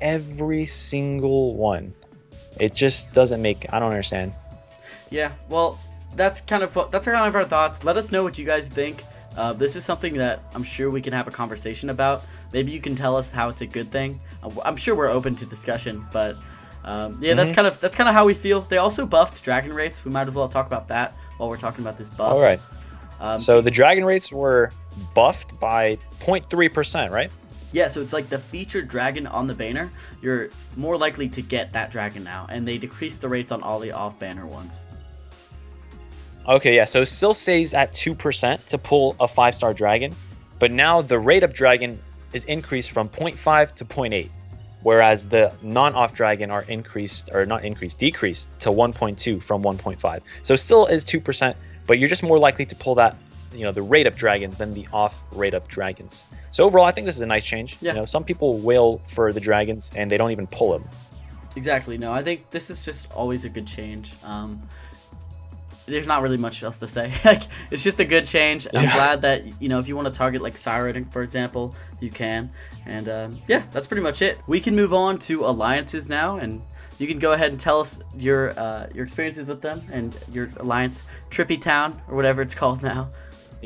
Speaker 1: every single one. It just doesn't make, I don't understand.
Speaker 2: Yeah, well, that's kind of our thoughts. Let us know what you guys think. This is something that I'm sure we can have a conversation about. Maybe you can tell us how it's a good thing. I'm sure we're open to discussion, but yeah, that's kind of how we feel. They also buffed dragon rates. We might as well talk about that while we're talking about this buff.
Speaker 1: All right. So the dragon rates were buffed by 0.3%, right?
Speaker 2: Yeah, so it's like the featured dragon on the banner, you're more likely to get that dragon now, and they decreased the rates on all the off-banner ones.
Speaker 1: Okay, yeah, so it still stays at 2% to pull a 5-star dragon, but now the rate up dragon is increased from 0.5 to 0.8, whereas the non-off dragon are decreased to 1.2 from 1.5. So it still is 2%, but you're just more likely to pull that, you know, the rate up dragons than the off rate up dragons. So overall, I think this is a nice change.
Speaker 2: Yeah.
Speaker 1: You know, some people wail for the dragons and they don't even pull them.
Speaker 2: Exactly. No, I think this is just always a good change. There's not really much else to say. Like, it's just a good change. I'm glad that, you know, if you want to target like Siren, for example, you can. And yeah, that's pretty much it. We can move on to alliances now, and you can go ahead and tell us your experiences with them and your alliance, Trippy Town, or whatever it's called now.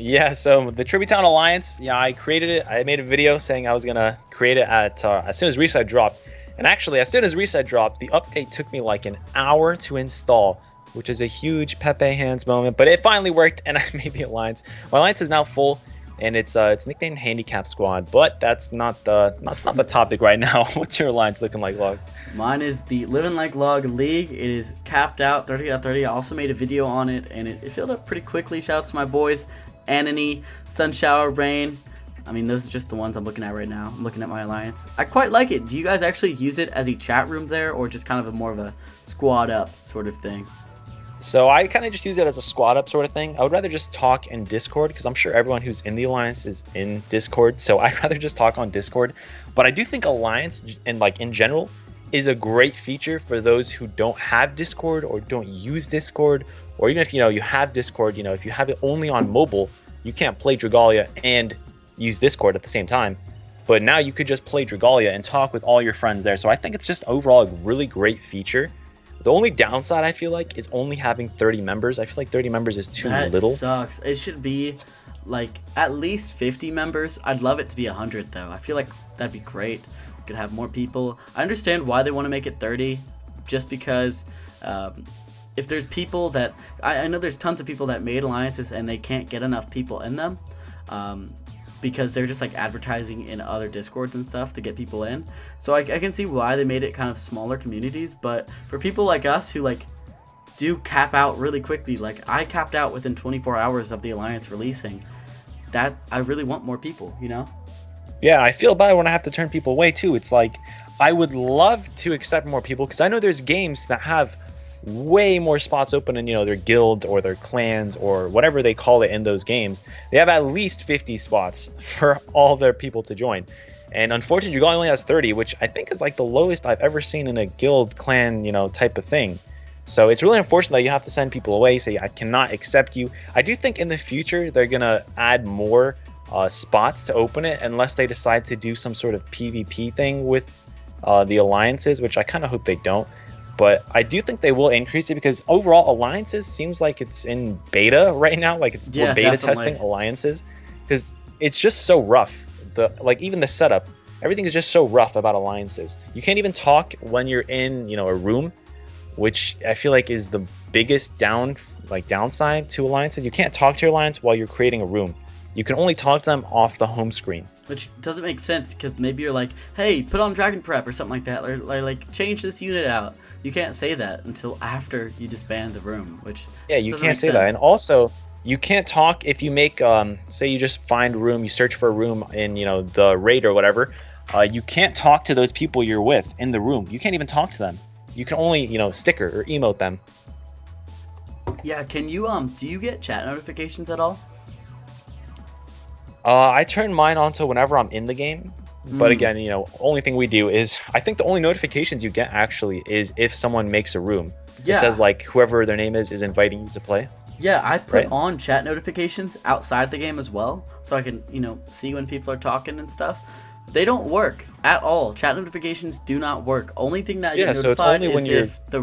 Speaker 1: Yeah, so the Trippy Town Alliance, yeah, I created it. I made a video saying I was going to create it at as soon as Reset dropped. And actually, as soon as Reset dropped, the update took me like an hour to install, which is a huge Pepe Hands moment. But it finally worked, and I made the alliance. My alliance is now full, and it's nicknamed Handicap Squad. But that's not the topic right now. What's your alliance looking like, Log?
Speaker 2: Mine is the Living Like Log League. It is capped out 30 out of 30. I also made a video on it, and it filled up pretty quickly. Shout out to my boys, Anony, Sunshower, Rain. I mean, those are just the ones I'm looking at right now. I'm looking at my alliance. I quite like it. Do you guys actually use it as a chat room there, or just kind of more of a squad up sort of thing?
Speaker 1: So I kind of just use it as a squad up sort of thing. I would rather just talk in Discord, because I'm sure everyone who's in the Alliance is in Discord. So I'd rather just talk on Discord. But I do think Alliance, and like in general, is a great feature for those who don't have Discord or don't use Discord. Or even if, you know, you have Discord, you know, if you have it only on mobile, you can't play Dragalia and use Discord at the same time. But now you could just play Dragalia and talk with all your friends there. So I think it's just overall a really great feature. The only downside, I feel like, is only having 30 members. I feel like 30 members is too little.
Speaker 2: That sucks. It should be like at least 50 members. I'd love it to be 100 though. I feel like that'd be great. We could have more people. I understand why they want to make it 30, just because if there's people that I know there's tons of people that made alliances and they can't get enough people in them. Because they're just like advertising in other Discords and stuff to get people in. So I can see why they made it kind of smaller communities, but for people like us who like do cap out really quickly, like I capped out within 24 hours of the Alliance releasing, that I really want more people, you know?
Speaker 1: Yeah, I feel bad when I have to turn people away too. It's like, I would love to accept more people, because I know there's games that have way more spots open in, their guilds or their clans or whatever they call it in those games. They have at least 50 spots for all their people to join. And unfortunately, Dragalia only has 30, which I think is like the lowest I've ever seen in a guild clan, type of thing. So it's really unfortunate that you have to send people away, say, I cannot accept you. I do think in the future, they're going to add more spots to open it, unless they decide to do some sort of PvP thing with the alliances, which I kind of hope they don't. But I do think they will increase it, because overall alliances seems like it's in beta right now. Like we're beta testing alliances, because it's just so rough. Even the setup, everything is just so rough about alliances. You can't even talk when you're in a room, which I feel like is the biggest downside to alliances. You can't talk to your alliance while you're creating a room. You can only talk to them off the home screen.
Speaker 2: Which doesn't make sense, because maybe you're like, hey, put on Dragon Prep or something like that, or like change this unit out. You can't say that until after you disband the room, which
Speaker 1: you can't say that. And also, you can't talk if you make say you just find a room, you search for a room in the raid or whatever. You can't talk to those people you're with in the room. You can't even talk to them. You can only sticker or emote them.
Speaker 2: Yeah, can you do you get chat notifications at all?
Speaker 1: I turn mine on to whenever I'm in the game. But again, only thing we do is, I think the only notifications you get actually is if someone makes a room. Yeah. It says like whoever their name is inviting you to play.
Speaker 2: Yeah, I put on chat notifications outside the game as well, so I can, see when people are talking and stuff. They don't work at all. Chat notifications do not work. Only thing that you're notified is if the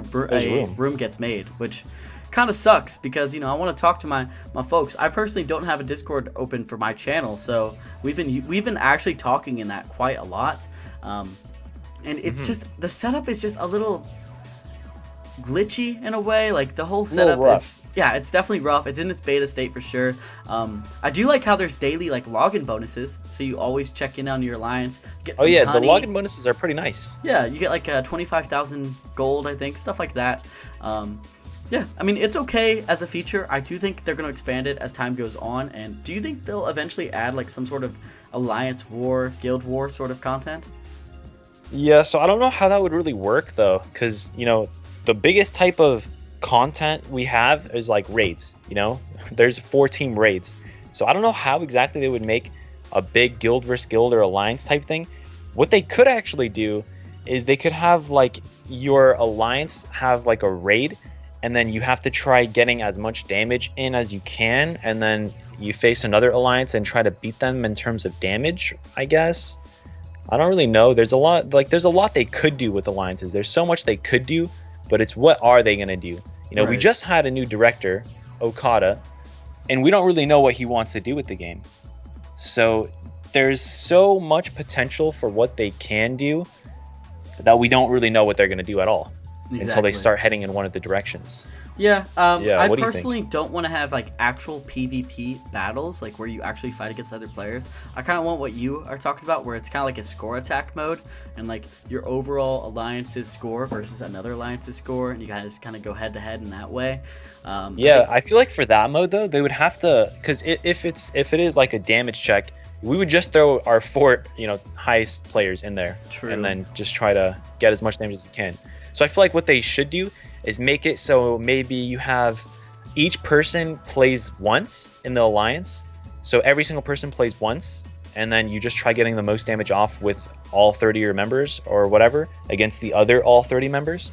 Speaker 2: room gets made, which kind of sucks, because I want to talk to my folks. I personally don't have a Discord open for my channel, so we've been actually talking in that quite a lot, and it's just, the setup is just a little glitchy in a way. Like the whole setup is, it's definitely rough. It's in its beta state for sure. I do like how there's daily login bonuses, so you always check in on your alliance, get some honey.
Speaker 1: The login bonuses are pretty nice.
Speaker 2: Yeah, you get 25,000 gold, I think, stuff like that. Yeah, I mean, it's okay as a feature. I do think they're going to expand it as time goes on. And do you think they'll eventually add some sort of alliance war, guild war sort of content?
Speaker 1: Yeah, so I don't know how that would really work though, because the biggest type of content we have is raids. There's 4-team raids, so I don't know how exactly they would make a big guild versus guild or alliance type thing. What they could actually do is they could have your alliance have a raid, and then you have to try getting as much damage in as you can, and then you face another alliance and try to beat them in terms of damage, I guess. I don't really know. There's a lot they could do with alliances. There's so much they could do, but it's what are they going to do? We just had a new director, Okada, and we don't really know what he wants to do with the game. So there's so much potential for what they can do that we don't really know what they're going to do at all. Exactly. Until they start heading in one of the directions.
Speaker 2: Yeah, I personally don't want to have actual PvP battles, where you actually fight against other players. I kind of want what you are talking about, where it's kind of like a score attack mode, and your overall alliance's score versus another alliance's score, and you guys kind of go head to head in that way.
Speaker 1: I feel like for that mode though, they would have to, because if it is a damage check, we would just throw our 4 highest players in there. True. And then just try to get as much damage as you can. So I feel like what they should do is make it so maybe you have each person plays once in the alliance. So every single person plays once, and then you just try getting the most damage off with all 30 of your members or whatever against the other all 30 members.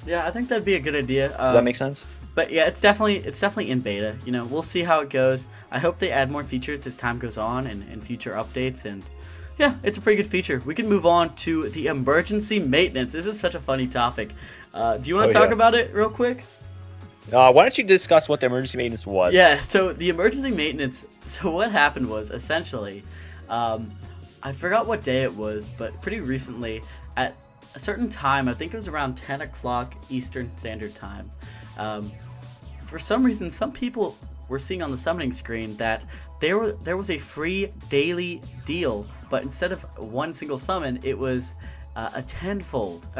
Speaker 2: Yeah, I think that'd be a good idea.
Speaker 1: Does that make sense?
Speaker 2: But yeah, it's definitely in beta. We'll see how it goes. I hope they add more features as time goes on and future updates, and yeah, it's a pretty good feature. We can move on to the emergency maintenance. This is such a funny topic. Do you want to talk about it real quick?
Speaker 1: Why don't you discuss what the emergency maintenance was?
Speaker 2: Yeah, so the emergency maintenance, so what happened was essentially, I forgot what day it was, but pretty recently at a certain time, I think it was around 10 o'clock Eastern Standard Time, for some reason, some people were seeing on the summoning screen that there was a free daily deal, but instead of one single summon, it was a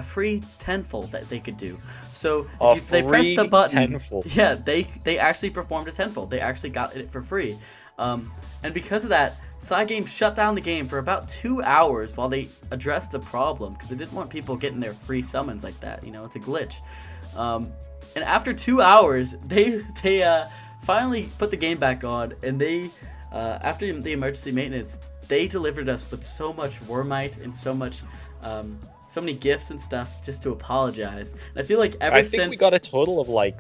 Speaker 2: free tenfold that they could do. So if they pressed the button, tenfold. Yeah, they actually performed a tenfold. They actually got it for free, and because of that, Cygames shut down the game for about 2 hours while they addressed the problem because they didn't want people getting their free summons like that. You know, it's a glitch. And after 2 hours, they finally put the game back on, and they after the emergency maintenance, they delivered us with so much Wormite and so many gifts and stuff just to apologize. And I feel like
Speaker 1: I think we got a total of like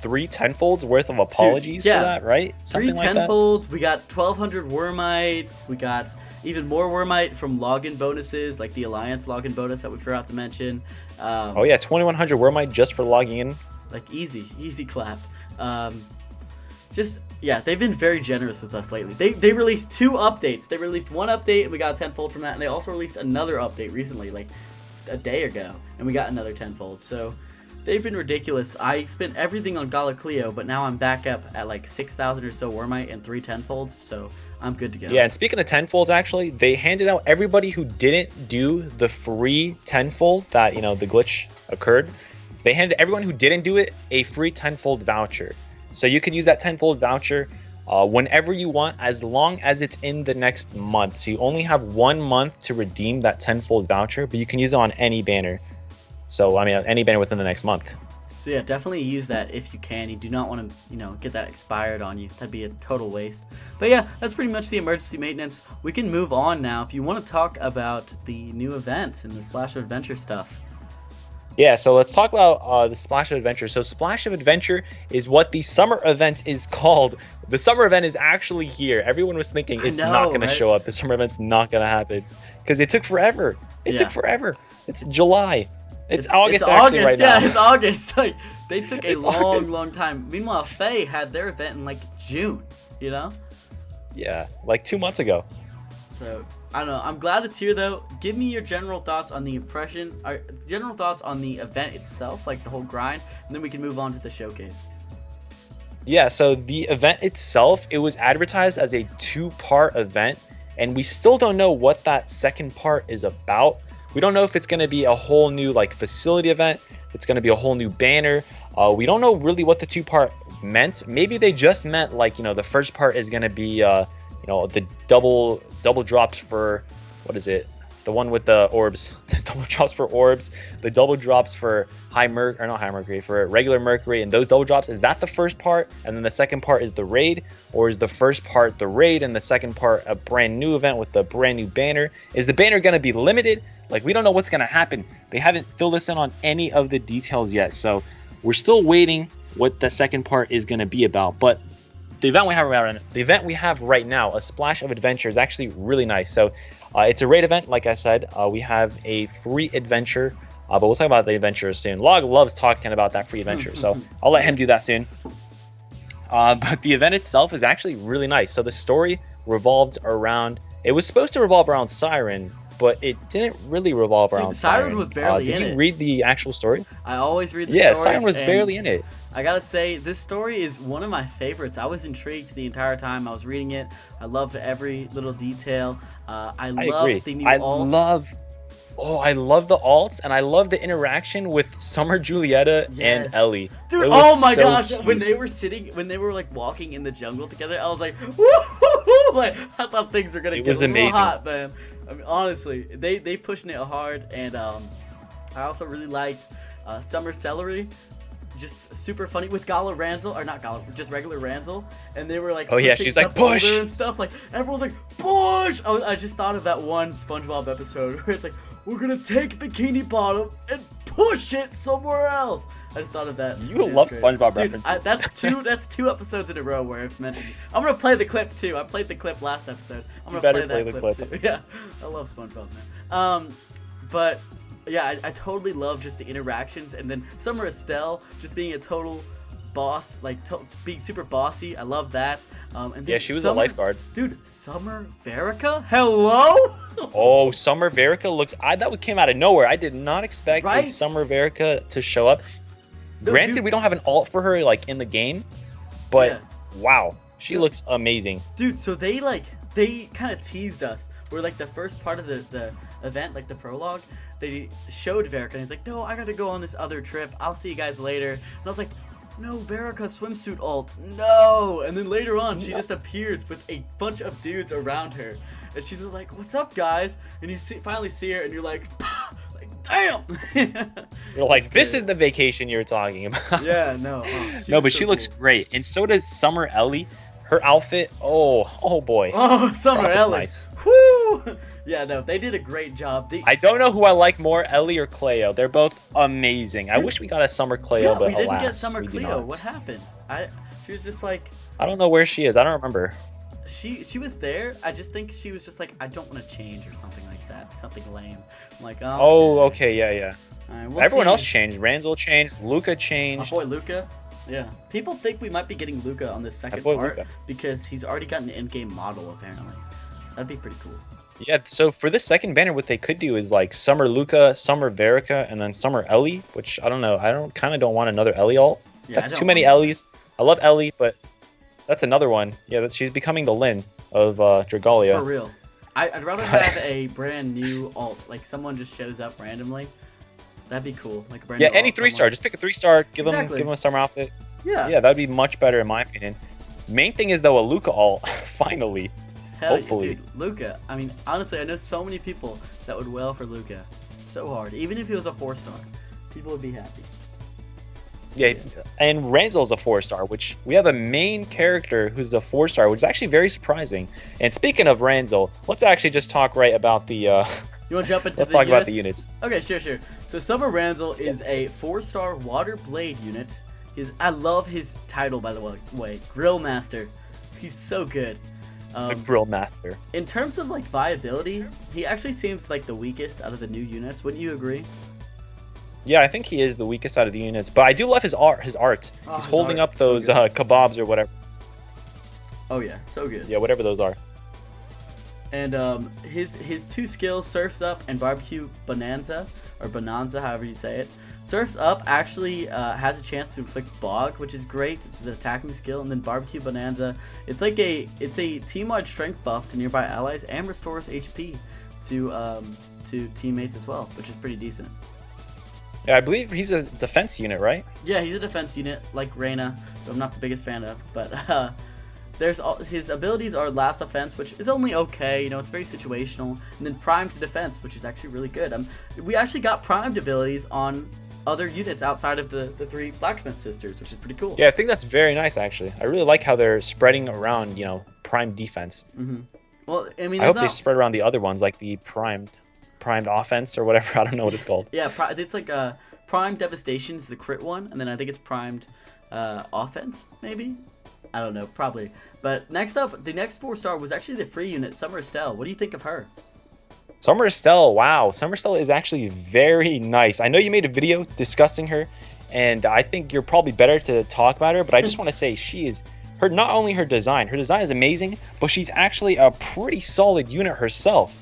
Speaker 1: 3 tenfolds worth of apologies for that, right?
Speaker 2: Something like that. 3 tenfolds. We got 1,200 Wormites. We got even more Wormite from login bonuses, like the Alliance login bonus that we forgot to mention.
Speaker 1: Oh yeah, 2,100 Wormite just for logging in.
Speaker 2: Like easy clap. They've been very generous with us lately. They released 2 updates. They released one update and we got a tenfold from that, and they also released another update recently, like a day ago, and we got another tenfold. So they've been ridiculous. I spent everything on Gala Cleo, but now I'm back up at like 6,000 or so Wormite and 3 tenfolds, so I'm good to go.
Speaker 1: Yeah, and speaking of tenfolds, actually, they handed out everybody who didn't do the free tenfold that, you know, the glitch occurred. They handed everyone who didn't do it a free tenfold voucher. So you can use that tenfold voucher whenever you want, as long as it's in the next month. So you only have 1 month to redeem that tenfold voucher, but you can use it on any banner. So, I mean, any banner within the next month.
Speaker 2: So yeah, definitely use that if you can. You do not want to, you know, get that expired on you. That'd be a total waste. But yeah, that's pretty much the emergency maintenance. We can move on now if you want to talk about the new event and the Splash of Adventure stuff.
Speaker 1: Yeah, so let's talk about the Splash of Adventure. So Splash of Adventure is what the summer event is called. The summer event is actually here. Everyone was thinking it's not going to show up. The summer event's not going to happen because it took forever. It took forever. It's July. It's August actually right now.
Speaker 2: Yeah, it's August. Like, they took a long time. Meanwhile, Faye had their event in like June, you know?
Speaker 1: Yeah, like 2 months ago.
Speaker 2: So, I don't know. I'm glad it's here though. Give me your general thoughts on the general thoughts on the event itself, like the whole grind, and then we can move on to the showcase.
Speaker 1: Yeah, so the event itself, it was advertised as a 2-part event, and we still don't know what that second part is about. We don't know if it's going to be a whole new like facility event. It's going to be a whole new banner. We don't know really what the 2-part meant. Maybe they just meant like, you know, the first part is going to be, you know, the double drops for, what is it? The one with the orbs. The double drops for orbs. The double drops for for regular Mercury. And those double drops, is that the first part? And then the second part is the raid? Or is the first part the raid and the second part a brand new event with a brand new banner? Is the banner going to be limited? Like, we don't know what's going to happen. They haven't filled us in on any of the details yet. So we're still waiting what the second part is going to be about. But the event we have right now, a Splash of Adventure, is actually really nice. So it's a raid event, like I said. We have a free adventure, but we'll talk about the adventure soon. Log loves talking about that free adventure, so I'll let him do that soon. But the event itself is actually really nice. So the story revolves around, it was supposed to revolve around Siren, but it didn't really revolve around Siren.
Speaker 2: Siren was barely in it.
Speaker 1: Did you read the actual story?
Speaker 2: I always read the stories.
Speaker 1: Yeah, Siren was barely in it.
Speaker 2: I gotta say, this story is one of my favorites. I was intrigued the entire time I was reading it. I loved every little detail. I love the new alts.
Speaker 1: I love the alts, and I love the interaction with Summer, Julieta, and Ellie.
Speaker 2: Dude, oh my gosh, cute. when they were like walking in the jungle together, I was like, woo-hoo-hoo! Like, I thought things were gonna get a little hot, man. I mean, honestly, they pushing it hard, and I also really liked Summer Celery. Just super funny with Gala Ranzel, or not Gala, just regular Ranzel, and they were like,
Speaker 1: oh yeah, she's like push
Speaker 2: and stuff. Like everyone's like push. I just thought of that one SpongeBob episode where it's like, we're gonna take Bikini Bottom and push it somewhere else. I just thought of that.
Speaker 1: You love SpongeBob references.
Speaker 2: That's two episodes in a row where I've mentioned it. I'm gonna play the clip too. I played the clip last episode. I'm gonna play that clip too. Yeah, I love SpongeBob, man. But yeah, I totally love just the interactions, and then Summer Estelle just being a total boss, like being super bossy. I love that. And then
Speaker 1: yeah, she was a lifeguard.
Speaker 2: Dude, Summer Verica? Hello?
Speaker 1: Oh, Summer Verica looks. That came out of nowhere. I did not expect a Summer Verica to show up. No, granted, dude, we don't have an alt for her like in the game, but wow, she looks amazing.
Speaker 2: Dude, so they kind of teased us. Where like the first part of the event, like the prologue, they showed Verica, and he's like, no, I gotta go on this other trip. I'll see you guys later. And I was like, no, Verica swimsuit ult, no! And then later on, she just appears with a bunch of dudes around her. And she's like, what's up, guys? And you finally see her, and you're like, damn!
Speaker 1: You're like, this is the vacation you're talking about.
Speaker 2: Yeah, no.
Speaker 1: No, but she looks great. And so does Summer Ellie. Her outfit, oh boy.
Speaker 2: Oh, Summer Ellie.
Speaker 1: Nice.
Speaker 2: Woo! Yeah, no, they did a great job.
Speaker 1: I don't know who I like more, Ellie or Cleo. They're both amazing. I wish we got a Summer Cleo, but
Speaker 2: we didn't
Speaker 1: alas,
Speaker 2: get Summer
Speaker 1: we do
Speaker 2: Cleo.
Speaker 1: not.
Speaker 2: What happened? She was just like...
Speaker 1: I don't know where she is. I don't remember.
Speaker 2: She was there. I just think she was just like, I don't want to change or something like that. Something lame. I'm like,
Speaker 1: oh, okay, yeah.
Speaker 2: Right, we'll
Speaker 1: Everyone
Speaker 2: see.
Speaker 1: else changed. Ranzel changed. Luca changed.
Speaker 2: My boy Luca. Yeah. People think we might be getting Luca on this second
Speaker 1: boy
Speaker 2: part
Speaker 1: Luca.
Speaker 2: because he's already got an in-game model, apparently. That'd be pretty cool.
Speaker 1: Yeah, so for this second banner, what they could do is like Summer Luca, Summer Verica, and then Summer Ellie, which I don't know. I don't want another Ellie ult.
Speaker 2: Yeah,
Speaker 1: That's too many Ellies. I love Ellie, but that's another one. Yeah, she's becoming the Lynn of Dragalia.
Speaker 2: For real. I'd rather have a brand new alt, like someone just shows up randomly. That'd be cool. Like a brand new
Speaker 1: Yeah, any
Speaker 2: alt,
Speaker 1: 3-star.
Speaker 2: someone-
Speaker 1: Just pick a 3-star. Give
Speaker 2: Exactly.
Speaker 1: them a summer outfit.
Speaker 2: Yeah.
Speaker 1: Yeah, that'd be much better in my opinion. Main thing is though a Luca ult. Finally.
Speaker 2: Hell,
Speaker 1: Hopefully.
Speaker 2: dude, Luca. I mean, honestly, I know so many people that would wail for Luca. So hard. Even if he was a 4-star, people would be happy.
Speaker 1: Yeah, and Ranzel's a 4-star, which we have a main character who's the 4-star, which is actually very surprising. And speaking of Ranzel, let's actually just talk right about the.
Speaker 2: You want to jump into
Speaker 1: let's
Speaker 2: the
Speaker 1: talk
Speaker 2: units?
Speaker 1: about the units.
Speaker 2: Okay, sure. So Summer Ranzel is a 4-star Water Blade unit. I love his title, by the way, Grill Master. He's so good.
Speaker 1: The Grill Master.
Speaker 2: In terms of like viability, he actually seems like the weakest out of the new units. Wouldn't you agree?
Speaker 1: Yeah, I think he is the weakest out of the units, but I do love his art. He's
Speaker 2: his
Speaker 1: holding
Speaker 2: art,
Speaker 1: up
Speaker 2: so
Speaker 1: those
Speaker 2: good.
Speaker 1: kebabs or whatever.
Speaker 2: Oh yeah, so good.
Speaker 1: Yeah, whatever those are.
Speaker 2: And his two skills, Surf's Up and Barbecue Bonanza, or Bonanza, however you say it. Surf's Up actually has a chance to inflict Bog, which is great. It's the attacking skill, and then Barbecue Bonanza, it's a team-wide strength buff to nearby allies and restores HP to teammates as well, which is pretty decent.
Speaker 1: Yeah, I believe he's a defense unit, right?
Speaker 2: Yeah, he's a defense unit like Reyna, who I'm not the biggest fan of, but his abilities are Last Offense, which is only okay, it's very situational, and then Primed Defense, which is actually really good. We actually got primed abilities on other units outside of the 3 Blacksmith Sisters, which is pretty cool.
Speaker 1: Yeah, I think that's very nice, actually. I really like how they're spreading around, prime defense.
Speaker 2: Mm-hmm. Well, I mean,
Speaker 1: I hope they spread around the other ones, like the primed offense or whatever. I don't know what it's called.
Speaker 2: Yeah, it's like Primed Devastation is the crit one, and then I think it's Primed Offense, maybe? I don't know, probably. But next up, the next 4-star was actually the free unit, Summer Estelle. What do you think of her?
Speaker 1: Summer Estelle, wow. Summer Estelle is actually very nice. I know you made a video discussing her, and I think you're probably better to talk about her, but I just want to say not only her design is amazing, but she's actually a pretty solid unit herself.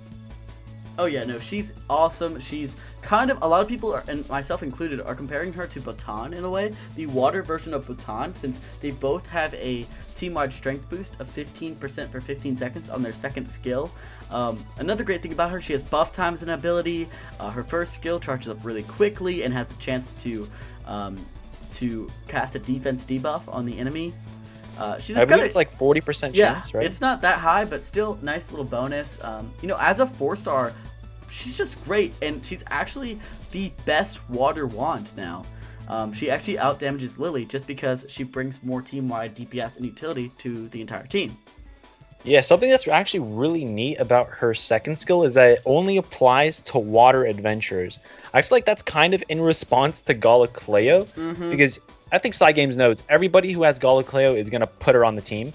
Speaker 2: Oh yeah, no, she's awesome. She's kind of, a lot of people, and myself included, are comparing her to Baton in a way, the water version of Baton, since they both have a team-wide strength boost of 15% for 15 seconds on their second skill. Another great thing about her, she has buff times and ability. Her first skill charges up really quickly and has a chance to cast a defense debuff on the enemy. I believe it's
Speaker 1: like 40% chance, right?
Speaker 2: It's not that high, but still nice little bonus. As a 4-star, she's just great, and she's actually the best water wand now. She actually outdamages Lily just because she brings more team-wide DPS and utility to the entire team.
Speaker 1: Yeah, something that's actually really neat about her second skill is that it only applies to water adventurers. I feel like that's kind of in response to Gala Cleo, because I think Cygames knows everybody who has Gala Cleo is going to put her on the team.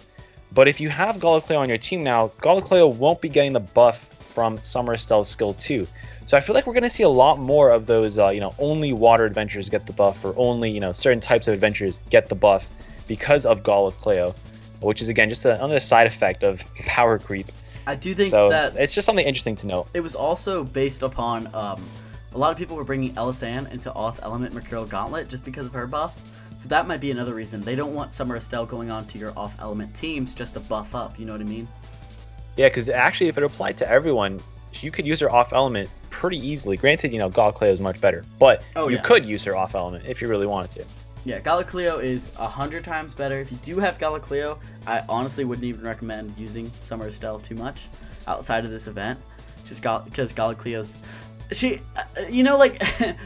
Speaker 1: But if you have Gala Cleo on your team now, Gala Cleo won't be getting the buff from Summer Estelle's skill 2. So I feel like we're going to see a lot more of those, only water adventurers get the buff, or only, certain types of adventurers get the buff because of Gala Cleo, which is, again, just another side effect of power creep.
Speaker 2: I do think that
Speaker 1: it's just something interesting to note.
Speaker 2: It was also based upon, a lot of people were bringing Elisanne into Off-Element Mercurial Gauntlet just because of her buff. So that might be another reason. They don't want Summer Estelle going on to your off-element teams just to buff up, you know what I mean?
Speaker 1: Yeah, because actually, if it applied to everyone, you could use her off-element pretty easily. Granted, Gala Cleo is much better, but you could use her off-element if you really wanted to.
Speaker 2: Yeah, Gala Cleo is 100 times better. If you do have Gala Cleo, I honestly wouldn't even recommend using Summer Estelle too much outside of this event. Just because Gala Cleo's... She, like,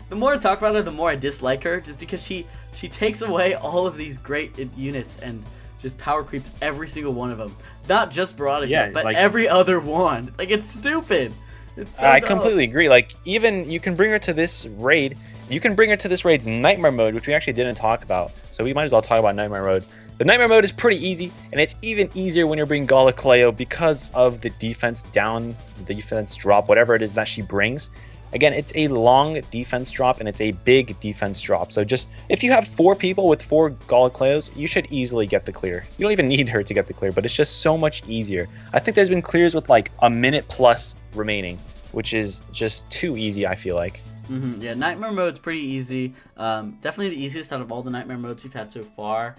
Speaker 2: the more I talk about her, the more I dislike her, just because she takes away all of these great units and just power creeps every single one of them. Not just Veronica, but like, every other one. Like, it's stupid. It's so
Speaker 1: I
Speaker 2: dumb.
Speaker 1: completely agree. Like, even you can bring her to this raid. You can bring her to this raid's Nightmare mode, which we actually didn't talk about. So we might as well talk about Nightmare mode. The Nightmare mode is pretty easy, and it's even easier when you're bringing Gala Cleo because of the defense down, the defense drop, whatever it is that she brings. Again, it's a long defense drop, and it's a big defense drop. So just, if you have 4 people with 4 Gala Cleos, you should easily get the clear. You don't even need her to get the clear, but it's just so much easier. I think there's been clears with like a minute plus remaining, which is just too easy, I feel like.
Speaker 2: Yeah, Nightmare mode's pretty easy. Definitely the easiest out of all the Nightmare modes we've had so far.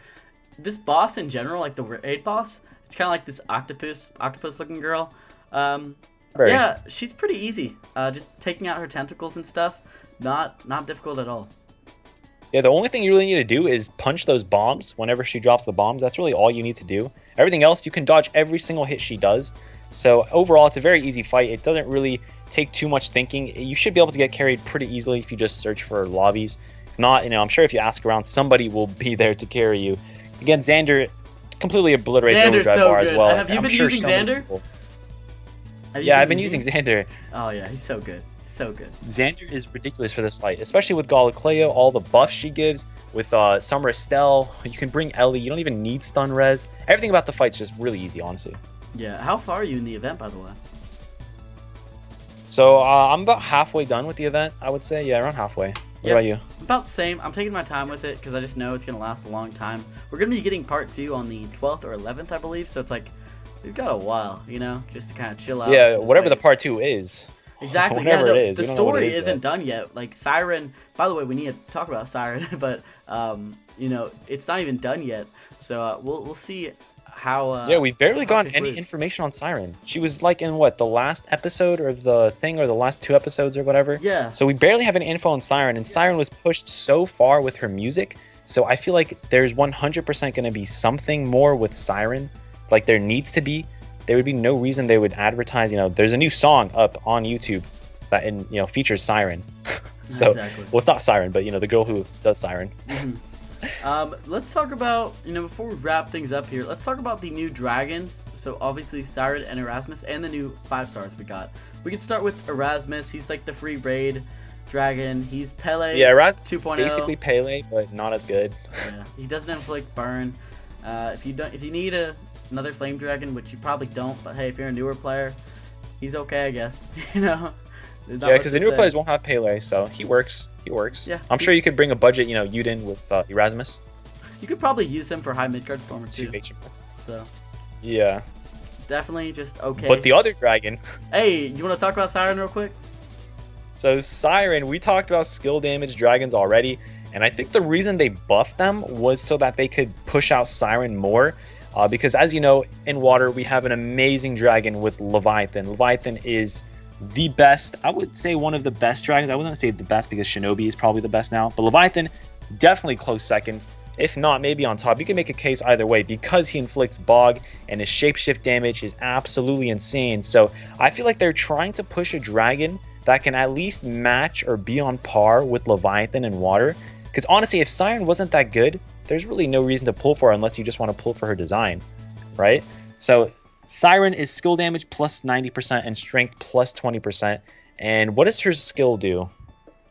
Speaker 2: This boss in general, like the raid boss, it's kind of like this octopus looking girl. Yeah, she's pretty easy. Just taking out her tentacles and stuff, not difficult at all.
Speaker 1: Yeah, the only thing you really need to do is punch those bombs whenever she drops the bombs. That's really all you need to do. Everything else, you can dodge every single hit she does. So overall, it's a very easy fight. It doesn't really take too much thinking. You should be able to get carried pretty easily if you just search for lobbies. If not, I'm sure if you ask around, somebody will be there to carry you. Again, Xander completely obliterates Overdrive
Speaker 2: so
Speaker 1: bar
Speaker 2: good.
Speaker 1: as well.
Speaker 2: Have you been using Xander?
Speaker 1: Yeah, I've been using Xander.
Speaker 2: Oh yeah, he's so good. So good.
Speaker 1: Xander is ridiculous for this fight, especially with Gala Cleo, all the buffs she gives. With Summer Estelle, you can bring Ellie. You don't even need stun res. Everything about the fight's just really easy, honestly.
Speaker 2: Yeah, how far are you in the event, by the way?
Speaker 1: So I'm about halfway done with the event, I would say. Yeah, around halfway. What about you?
Speaker 2: About the same. I'm taking my time with it because I just know it's going to last a long time. We're going to be getting part 2 on the 12th or 11th, I believe. So it's like, we've got a while, just to kind of chill out.
Speaker 1: Yeah, whatever the part 2 is.
Speaker 2: Exactly.
Speaker 1: Whatever
Speaker 2: it
Speaker 1: is.
Speaker 2: The story isn't done yet. Like, Siren, by the way, we need to talk about Siren, but, it's not even done yet. So we'll see how...
Speaker 1: yeah, we barely got any information on Siren. She was like in what, the last episode of the thing, or the last 2 episodes or whatever?
Speaker 2: Yeah.
Speaker 1: So we barely have any info on Siren, and Siren was pushed so far with her music. So I feel like there's 100% going to be something more with Siren. Like there needs to be. There would be no reason they would advertise, there's a new song up on YouTube that features Siren. So,
Speaker 2: exactly.
Speaker 1: Well, it's not Siren, but the girl who does Siren.
Speaker 2: Let's talk about, before we wrap things up here, let's talk about the new dragons. So obviously Siren and Erasmus, and the new 5-stars we got. We can start with Erasmus. He's like the free raid dragon. He's Pele.
Speaker 1: Yeah, Erasmus
Speaker 2: 2.0.
Speaker 1: is basically Pele, but not as good.
Speaker 2: Yeah, he doesn't inflict burn. If you need another flame dragon, which you probably don't, but hey, if you're a newer player, he's okay, I guess.
Speaker 1: Yeah, because the newer players won't have Pele, so he works. He works.
Speaker 2: Yeah,
Speaker 1: I'm sure you could bring a budget, Yuden with Erasmus.
Speaker 2: You could probably use him for high midgard stormer too. So.
Speaker 1: Yeah.
Speaker 2: Definitely just okay.
Speaker 1: But the other dragon.
Speaker 2: Hey, you want to talk about Siren real quick?
Speaker 1: So Siren, we talked about skill damage dragons already, and I think the reason they buffed them was so that they could push out Siren more. Because as you know, in water, we have an amazing dragon with Leviathan. Leviathan is the best, I would say one of the best dragons. I wouldn't say the best because Shinobi is probably the best now. But Leviathan, definitely close second. If not, maybe on top. You can make a case either way because he inflicts bog and his shapeshift damage is absolutely insane. So I feel like they're trying to push a dragon that can at least match or be on par with Leviathan in water. Because honestly, if Siren wasn't that good, there's really no reason to pull for her unless you just want to pull for her design, right? So Siren is skill damage plus 90% and strength plus 20%. And what does her skill do?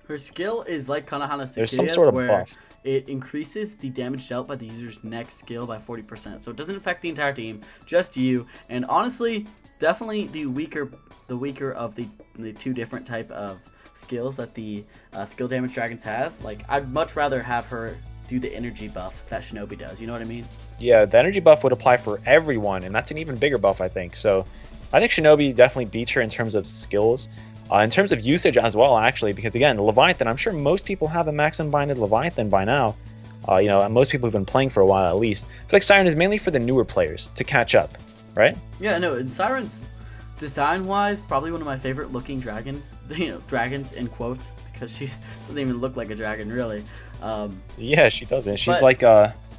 Speaker 2: Her skill is like Kanahana
Speaker 1: There's some sort of buff.
Speaker 2: It increases the damage dealt by the user's next skill by 40%. So it doesn't affect the entire team, just you. And honestly, definitely the weaker of the 2 different type of skills that the skill damage dragons has. Like, I'd much rather have her do the energy buff that Shinobi does. You know what I mean?
Speaker 1: Yeah, the energy buff would apply for everyone, and that's an even bigger buff, I think. So I think Shinobi definitely beats her in terms of skills. In terms of usage as well, actually, because again, Leviathan, I'm sure most people have a maximum binded Leviathan by now. And most people have been playing for a while at least. I feel like Siren is mainly for the newer players to catch up, right?
Speaker 2: Yeah, no, and Siren's Design-wise, probably one of my favorite looking dragons. You know, dragons in quotes, because she doesn't even look like a dragon, really.
Speaker 1: Yeah, she doesn't. She's
Speaker 2: but-
Speaker 1: like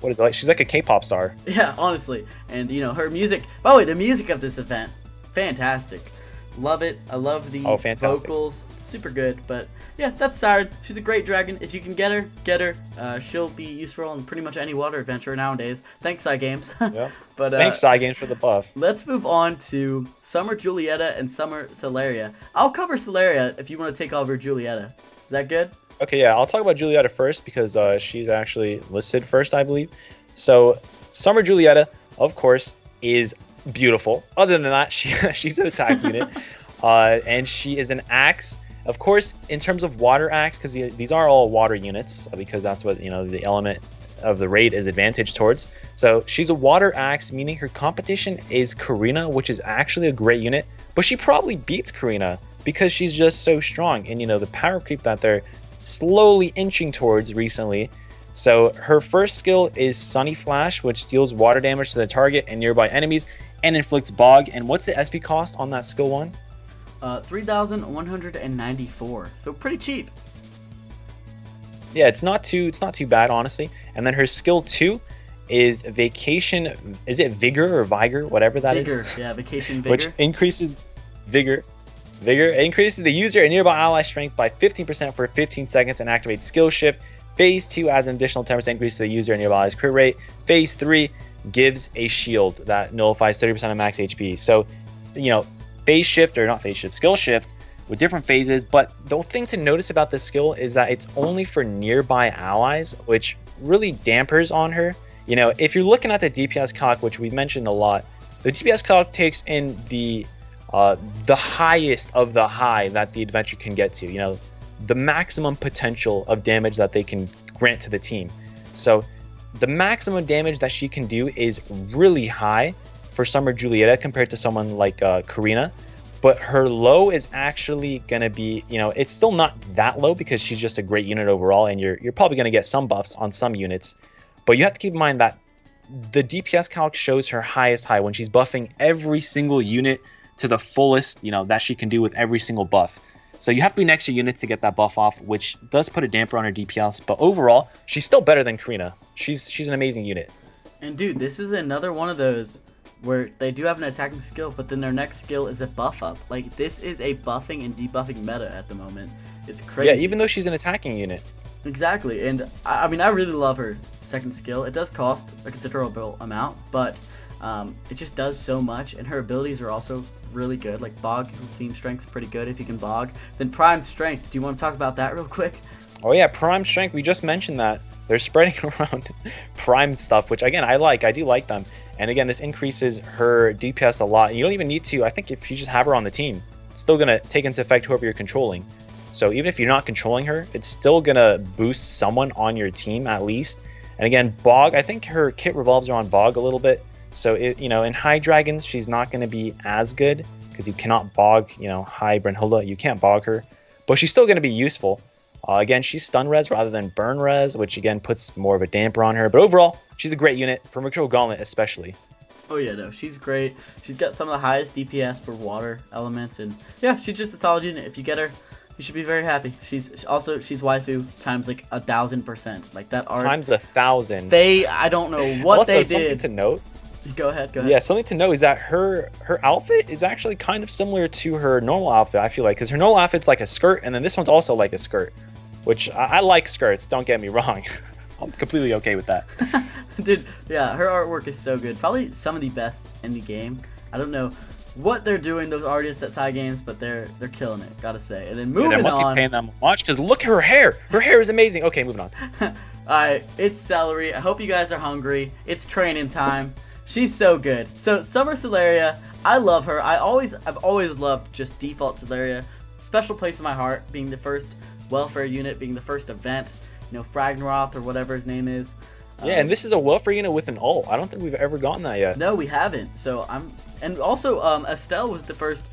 Speaker 1: what is it like? She's like a K-pop star.
Speaker 2: Yeah, honestly. And, you know, her music... By the way, the music of this event, fantastic. Love it. I love the vocals. Super good. But, yeah, that's Siren. She's a great dragon. If you can get her, get her. She'll be useful in pretty much any water adventure nowadays. Thanks, Games.
Speaker 1: Yeah.
Speaker 2: But
Speaker 1: Thanks, Games, for the buff.
Speaker 2: Let's move on to Summer Julieta and Summer Celeria. I'll cover Celeria if you want to take over Julieta. Is that good?
Speaker 1: Okay, yeah, I'll talk about Julieta first because she's actually listed first, I believe. So, Summer Julieta, of course, is beautiful. Other than that, she's an attack unit. And she is an axe. Of course, in terms of water axe, because these are all water units, because that's what, you know, the element of the raid is advantage towards. So, she's a water axe, meaning her competition is Karina, which is actually a great unit. But she probably beats Karina because she's just so strong. And, you know, the power creep that they're slowly inching towards recently. So her first skill is Sunny Flash, which deals water damage to the target and nearby enemies and inflicts bog. And what's the SP cost on that skill one?
Speaker 2: 3,194. So pretty cheap.
Speaker 1: Yeah, it's not too bad, honestly. And then her skill 2 is Vacation. Is it Vigor or Vigor, whatever that is?
Speaker 2: Vigor. Yeah, Vacation Vigor.
Speaker 1: Which increases Vigor. It increases the user and nearby ally strength by 15% for 15 seconds and activates skill shift. Phase 2 adds an additional 10% increase to the user and nearby ally's crit rate. Phase 3 gives a shield that nullifies 30% of max HP. So, you know, skill shift with different phases. But the thing to notice about this skill is that it's only for nearby allies, which really dampers on her. You know, if you're looking at the DPS calc, which we mentioned a lot, the DPS calc takes in the highest of the high that the adventure can get to, you know, the maximum potential of damage that they can grant to the team. So the maximum damage that she can do is really high for Summer Julieta compared to someone like Karina, but her low is actually going to be, you know, it's still not that low because she's just a great unit overall, and you're probably going to get some buffs on some units, but you have to keep in mind that the DPS calc shows her highest high when she's buffing every single unit to the fullest, you know, that she can do with every single buff. So you have to be next to units to get that buff off, which does put a damper on her DPS. But overall, she's still better than Karina. She's an amazing unit.
Speaker 2: And dude, this is another one of those where they do have an attacking skill, but then their next skill is a buff up. Like, this is a buffing and debuffing meta at the moment. It's crazy.
Speaker 1: Yeah, even though she's an attacking unit.
Speaker 2: Exactly. And I mean, I really love her second skill. It does cost a considerable amount, but it just does so much, and her abilities are also really good. Like Bog team strength's pretty good if you can Bog. Then Prime Strength. Do you want to talk about that real quick?
Speaker 1: Oh yeah, Prime Strength. We just mentioned that. They're spreading around Prime stuff, which again I do like them. And again, this increases her DPS a lot. And you don't even need to. I think if you just have her on the team, it's still gonna take into effect whoever you're controlling. So even if you're not controlling her, it's still gonna boost someone on your team at least. And again, Bog. I think her kit revolves around Bog a little bit. So, you know, in High Dragons, she's not going to be as good because you cannot Bog, you know, High Brenhulda. You can't Bog her, but she's still going to be useful. Again, she's Stun Res rather than Burn Res, which again puts more of a damper on her. But overall, she's a great unit for Mercurial Gauntlet especially.
Speaker 2: Oh yeah, no, she's great. She's got some of the highest DPS for water elements, and yeah, she's just a solid unit. If you get her, you should be very happy. She's waifu times like 1,000%. Like that art
Speaker 1: times 1,000.
Speaker 2: I don't know what
Speaker 1: also,
Speaker 2: they
Speaker 1: something
Speaker 2: did.
Speaker 1: to note.
Speaker 2: Go ahead.
Speaker 1: Yeah, something to know is that her outfit is actually kind of similar to her normal outfit, I feel like, because her normal outfit's like a skirt, and then this one's also like a skirt, which I like skirts, don't get me wrong. I'm completely okay with that.
Speaker 2: Dude, yeah, her artwork is so good. Probably some of the best in the game. I don't know what they're doing, those artists at Side Games, but they're killing it, gotta say. And then moving on.
Speaker 1: They must be paying them much, because look at her hair. Her hair is amazing. Okay, moving on.
Speaker 2: Alright, it's Celery. I hope you guys are hungry. It's training time. She's so good. So Summer Celeria, I love her. I've always loved just default Celeria. Special place in my heart, being the first welfare unit, being the first event, you know, Fragnaroth or whatever his name is.
Speaker 1: Yeah, and this is a welfare unit with an ult. I don't think we've ever gotten that yet.
Speaker 2: No, we haven't. So and also Estelle was the first,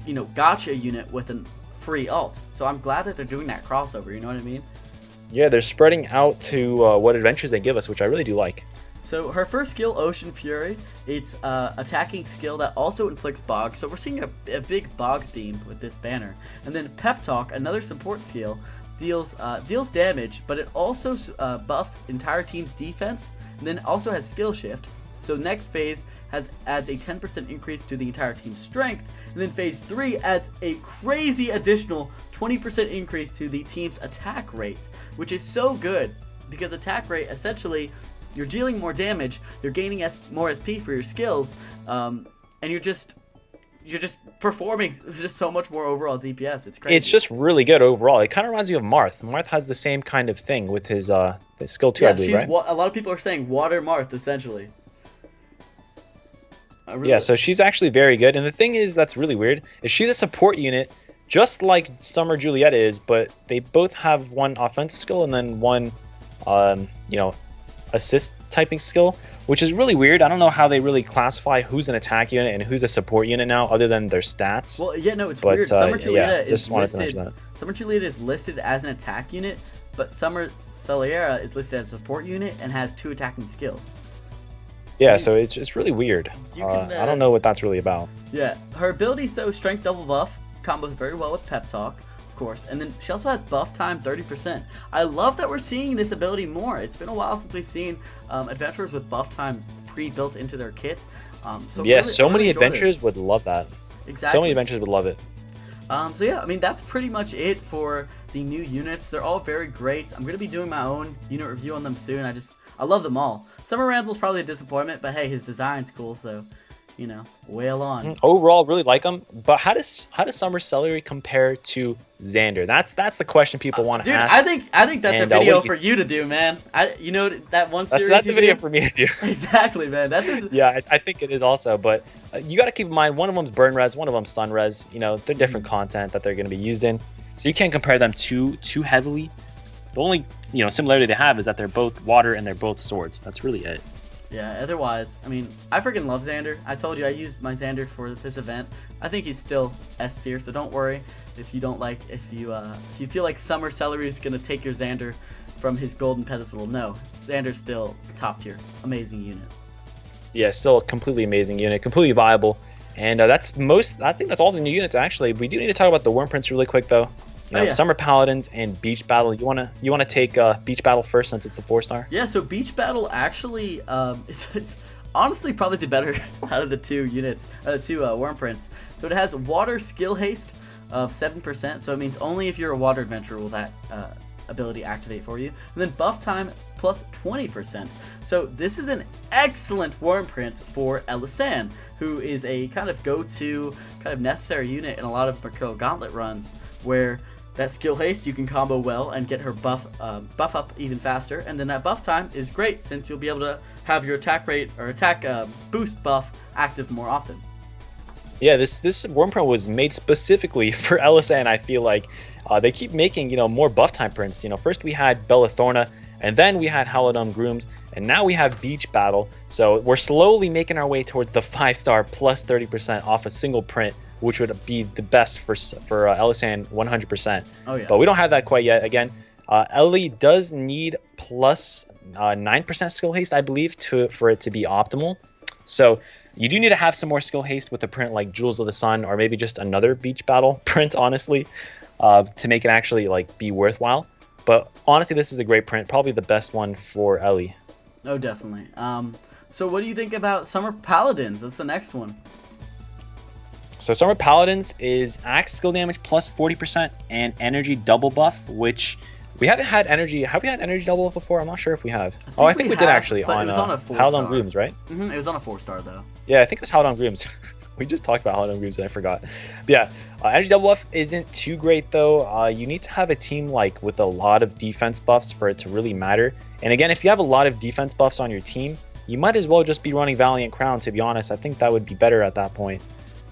Speaker 2: you know, gotcha unit with a free ult. So I'm glad that they're doing that crossover. You know what I mean?
Speaker 1: Yeah, they're spreading out to what adventures they give us, which I really do like.
Speaker 2: So her first skill, Ocean Fury, it's attacking skill that also inflicts bog. So we're seeing a big bog theme with this banner. And then Pep Talk, another support skill, deals damage, but it also buffs entire team's defense, and then also has skill shift. So next phase adds a 10% increase to the entire team's strength, and then phase 3 adds a crazy additional 20% increase to the team's attack rate, which is so good because attack rate, essentially you're dealing more damage, you're gaining more SP for your skills, and you're just performing just so much more overall DPS. It's crazy.
Speaker 1: It's just really good overall. It kind of reminds me of Marth. Marth has the same kind of thing with his skill 2, I believe, right?
Speaker 2: A lot of people are saying Water Marth, essentially.
Speaker 1: Yeah, so she's actually very good. And the thing is that's really weird is she's a support unit, just like Summer Juliet is, but they both have one offensive skill and then one, assist typing skill, which is really weird. I don't know how they really classify who's an attack unit and who's a support unit now, other than their stats.
Speaker 2: Well, yeah, no, it's weird. Summer Juliet Summer Juliet is listed as an attack unit, but Summer Celera is listed as a support unit and has 2 attacking skills.
Speaker 1: Yeah, so it's really weird. I don't know what that's really about.
Speaker 2: Yeah, her abilities though, strength double buff, combos very well with Pep Talk, of course, and then she also has buff time 30%. I love that we're seeing this ability more. It's been a while since we've seen adventurers with buff time pre-built into their kit.
Speaker 1: So many adventurers would love that.
Speaker 2: Exactly.
Speaker 1: So many adventurers would love it.
Speaker 2: So yeah, I mean that's pretty much it for the new units. They're all very great. I'm gonna be doing my own unit review on them soon. I love them all. Summer Ranzel's probably a disappointment, but hey, his design's cool, so whale on.
Speaker 1: Overall, really like them. But how does Summer Celery compare to Xander? That's the question people want to ask.
Speaker 2: I think that's a video for you to do, man. That one series.
Speaker 1: That's a video for me to do.
Speaker 2: Exactly, man.
Speaker 1: Yeah, I think it is also. But you got to keep in mind, one of them's burn res, one of them's stun res. They're different content that they're going to be used in, so you can't compare them too heavily. The only similarity they have is that they're both water and they're both swords. That's really it.
Speaker 2: Yeah, otherwise, I mean, I freaking love Xander. I told you I used my Xander for this event. I think he's still S tier, so don't worry if you feel like Summer Celery is gonna take your Xander from his golden pedestal. No, Xander's still top tier. Amazing unit.
Speaker 1: Yeah, still a completely amazing unit, completely viable. And I think that's all the new units actually. We do need to talk about the Worm Prince really quick though. Summer Paladins and Beach Battle. You wanna take Beach Battle first since it's the 4-star?
Speaker 2: Yeah, so Beach Battle actually it's honestly probably the better out of the 2 units, the 2 Worm Prints. So it has water skill haste of 7%, so it means only if you're a water adventurer will that ability activate for you. And then buff time plus 20%. So this is an excellent Worm Print for Elisanne, who is a kind of go-to, kind of necessary unit in a lot of Mercurial Gauntlet runs, where that skill haste you can combo well and get her buff up even faster, and then that buff time is great since you'll be able to have your attack rate or attack boost buff active more often.
Speaker 1: Yeah, this Worm Print was made specifically for Elisanne. I feel like they keep making more buff time prints. First we had Bellathorna, and then we had Halidom Grooms, and now we have Beach Battle. So we're slowly making our way towards the 5-star plus 30% off a single print, which would be the best for Elisanne 100%.
Speaker 2: Oh yeah.
Speaker 1: But we don't have that quite yet. Again, Ellie does need plus 9% skill haste, I believe, for it to be optimal. So you do need to have some more skill haste with a print like Jewels of the Sun, or maybe just another Beach Battle print, honestly, to make it actually be worthwhile. But honestly, this is a great print, probably the best one for Ellie.
Speaker 2: Oh, definitely. So what do you think about Summer Paladins? That's the next one.
Speaker 1: So Summer Paladins is axe skill damage plus 40% and energy double buff, which we haven't had energy. Have we had energy double buff before? I'm not sure if we have. I think we did actually on Halidom Grooms, right?
Speaker 2: It was on a 4-star though.
Speaker 1: Yeah, I think it was Halidom Grooms. We just talked about Halidom Grooms and I forgot. But yeah, energy double buff isn't too great though. You need to have a team with a lot of defense buffs for it to really matter. And again, if you have a lot of defense buffs on your team, you might as well just be running Valiant Crown, to be honest. I think that would be better at that point.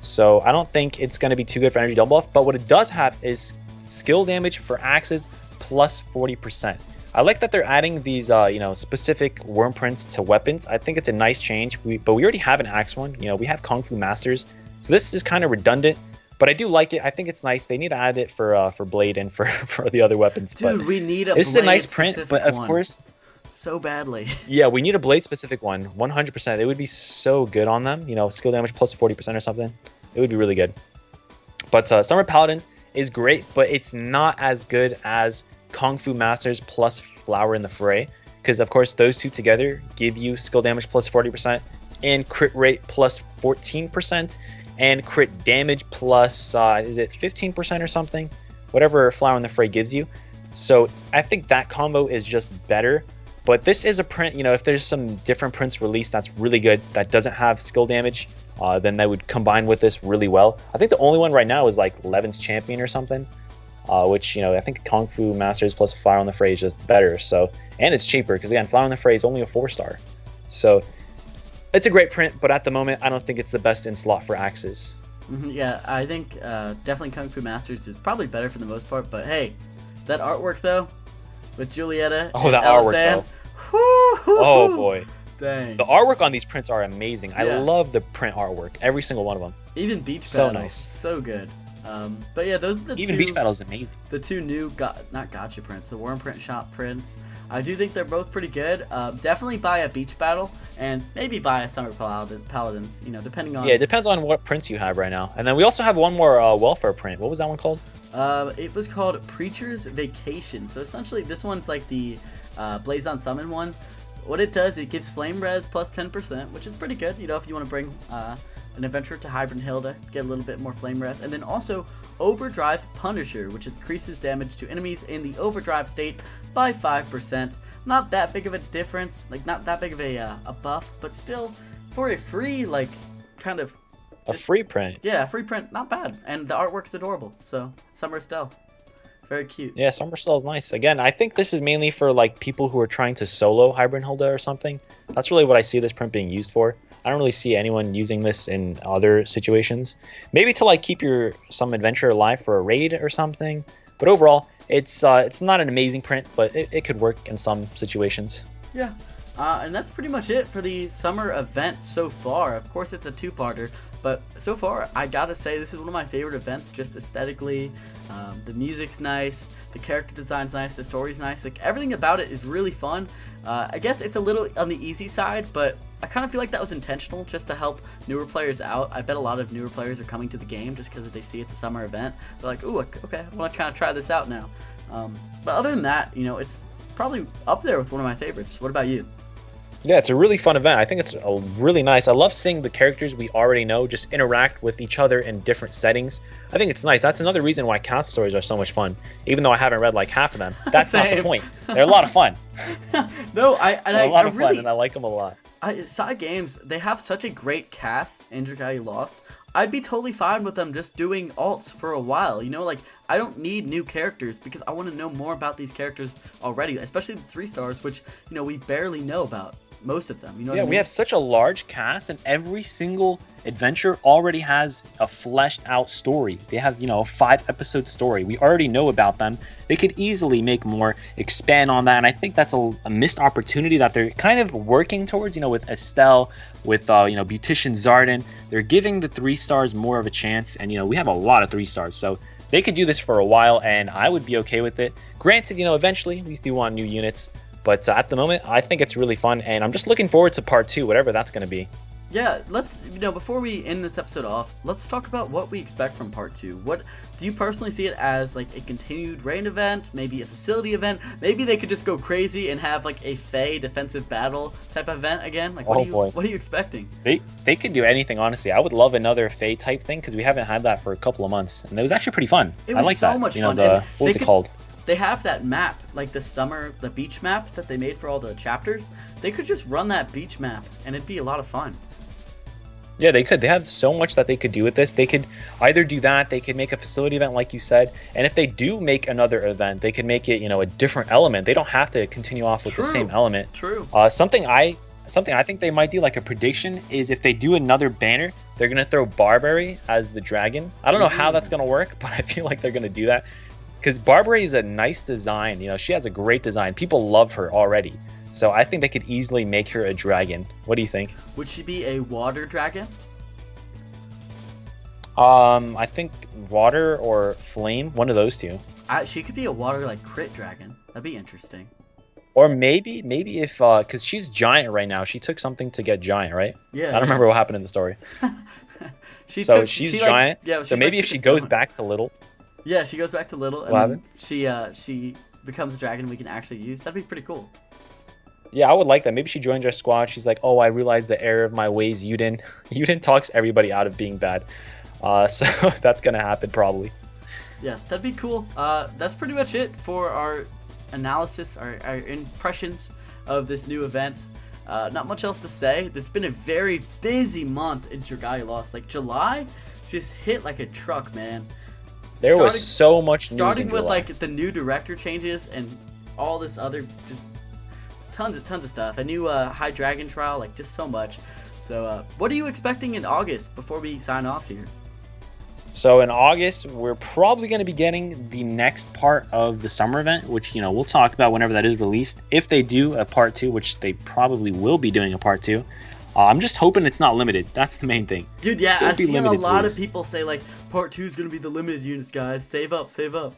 Speaker 1: So I don't think it's going to be too good for energy double buff, but what it does have is skill damage for axes plus 40%. I like that they're adding these specific worm prints to weapons. I think it's a nice change, but we already have an axe one. We have Kung Fu Masters, so this is kind of redundant, but I do like it. I think it's nice. They need to add it for Blade and for the other weapons.
Speaker 2: Dude,
Speaker 1: but
Speaker 2: we need a
Speaker 1: this
Speaker 2: Blade
Speaker 1: is a nice print, but of
Speaker 2: one.
Speaker 1: course,
Speaker 2: so badly.
Speaker 1: Yeah, we need a blade specific one, 100%. It would be so good on them. You know, skill damage plus 40% or something. It would be really good. But Summer Paladins is great, but it's not as good as Kung Fu Masters plus Flower in the Fray. Because, of course, those two together give you skill damage plus 40% and crit rate plus 14% and crit damage plus, is it 15% or something? Whatever Flower in the Fray gives you. So I think that combo is just better. But this is a print, you know, if there's some different prints released that's really good, that doesn't have skill damage, then they would combine with this really well. I think the only one right now is like Levin's Champion or something, which, you know, I think Kung Fu Masters plus Flower in the Fray is just better. So, and it's cheaper because, again, Flower in the Fray is only a 4-star. So it's a great print, but at the moment, I don't think it's the best in slot for axes.
Speaker 2: Yeah, I think definitely Kung Fu Masters is probably better for the most part. But hey, that artwork though, with Julieta.
Speaker 1: Oh, that artwork though. Oh boy.
Speaker 2: Dang.
Speaker 1: The artwork on these prints are amazing.
Speaker 2: Yeah.
Speaker 1: I love the print artwork, every single one of them.
Speaker 2: Even Beach
Speaker 1: So
Speaker 2: Battle,
Speaker 1: nice.
Speaker 2: so good. But yeah, those are the
Speaker 1: Even
Speaker 2: two,
Speaker 1: Beach Battle is amazing.
Speaker 2: the two new, not gotcha prints, the Worm Print Shop prints. I do think they're both pretty good. Definitely buy a Beach Battle, and maybe buy a Summer Paladins, you know, depending on...
Speaker 1: Yeah, it depends on what prints you have right now. And then we also have one more welfare print. What was that one called?
Speaker 2: It was called Preacher's Vacation. So essentially, this one's like the Blazon Summon one. What it does, it gives Flame Res plus 10%, which is pretty good, you know, if you want to bring an adventurer to Hybrid Hilda, get a little bit more Flame Res. And then also Overdrive Punisher, which increases damage to enemies in the overdrive state by 5%. Not that big of a difference, like not that big of a buff, but still, for a free, like, kind of...
Speaker 1: A free print.
Speaker 2: Yeah, free print, not bad. And the artwork's adorable, so Summer Estelle. Very cute.
Speaker 1: Yeah, Summer Style is nice. Again, I think this is mainly for like people who are trying to solo Hybrid Hilda or something. That's really what I see this print being used for. I don't really see anyone using this in other situations. Maybe to like keep some adventure alive for a raid or something. But overall, it's not an amazing print, but it could work in some situations.
Speaker 2: Yeah. And that's pretty much it for the summer event so far. Of course, it's a two-parter, but so far, I gotta say, this is one of my favorite events, just aesthetically. The music's nice, the character design's nice, the story's nice, like everything about it is really fun. I guess it's a little on the easy side, but I kind of feel like that was intentional, just to help newer players out. I bet a lot of newer players are coming to the game just because they see it's a summer event. They're like, ooh, okay, I want to kind of try this out now. But other than that, you know, it's probably up there with one of my favorites. What about you?
Speaker 1: Yeah, it's a really fun event. I think it's really nice. I love seeing the characters we already know just interact with each other in different settings. I think it's nice. That's another reason why castle stories are so much fun. Even though I haven't read like half of them. That's not the point. They're a lot of fun.
Speaker 2: No,
Speaker 1: They're a lot of fun, and I like them a lot.
Speaker 2: Side games, they have such a great cast in Dragalia Lost. I'd be totally fine with them just doing alts for a while. You know, like, I don't need new characters because I want to know more about these characters already, especially the 3-stars, which, you know, we barely know about. Most of them, you know.
Speaker 1: Yeah, we have such a large cast, and every single adventure already has a fleshed out story. They have, you know, a 5-episode story. We already know about them. They could easily make more, expand on that, and I think that's a missed opportunity that they're kind of working towards, you know, with Estelle, with, you know, Beautician Zarden. They're giving the 3-stars more of a chance, and, you know, we have a lot of 3-stars, so they could do this for a while, and I would be okay with it. Granted, you know, eventually, we do want new units. But at the moment, I think it's really fun, and I'm just looking forward to part 2, whatever that's going to be.
Speaker 2: Yeah, let's, you know, before we end this episode off, let's talk about what we expect from part 2. What do you personally see it as, like a continued raid event, maybe a facility event? Maybe they could just go crazy and have like a Fae defensive battle type event again. Like, what are you expecting?
Speaker 1: They could do anything, honestly. I would love another Fae type thing because we haven't had that for a couple of months, and it was actually pretty fun.
Speaker 2: It was
Speaker 1: I like
Speaker 2: so
Speaker 1: that.
Speaker 2: much
Speaker 1: you know,
Speaker 2: fun.
Speaker 1: What was it called?
Speaker 2: They have that map, like the beach map that they made for all the chapters. They could just run that beach map, and it'd be a lot of fun.
Speaker 1: Yeah, they could. They have so much that they could do with this. They could either do that, they could make a facility event like you said, and if they do make another event, they could make it, you know, a different element. They don't have to continue off with the same element.
Speaker 2: True.
Speaker 1: Something I think they might do, like a prediction, is if they do another banner, they're going to throw Barbary as the dragon. I don't know how that's going to work, but I feel like they're going to do that. Because Barbary is a nice design, you know, she has a great design. People love her already. So I think they could easily make her a dragon. What do you think?
Speaker 2: Would she be a water dragon?
Speaker 1: I think water or flame, one of those two.
Speaker 2: She could be a water, like, crit dragon. That'd be interesting.
Speaker 1: Or maybe if because she's giant right now. She took something to get giant, right?
Speaker 2: Yeah.
Speaker 1: I don't remember what happened in the story. She's giant.
Speaker 2: Yeah.
Speaker 1: So maybe if she goes back to little.
Speaker 2: Yeah, she goes back to little, and then she becomes a dragon we can actually use. That'd be pretty cool.
Speaker 1: Yeah, I would like that. Maybe she joins our squad. She's like, oh, I realized the error of my ways. Yuden talks everybody out of being bad. So that's gonna happen probably.
Speaker 2: Yeah, that'd be cool. That's pretty much it for our analysis, our impressions of this new event. Not much else to say. It's been a very busy month in Dragalia Lost. Like July just hit like a truck, man.
Speaker 1: There was so much news
Speaker 2: starting
Speaker 1: in
Speaker 2: with
Speaker 1: July.
Speaker 2: like the new director changes and all this other just tons of stuff. A new high dragon trial, like just so much. So what are you expecting in August before we sign off here?
Speaker 1: So in August, we're probably going to be getting the next part of the summer event, which, we'll talk about whenever that is released. If they do a part 2, which they probably will be doing a part 2, I'm just hoping it's not limited. That's the main thing.
Speaker 2: Dude, yeah, I've seen a lot of people say, like, part 2 is going to be the limited units, guys. Save up, save up.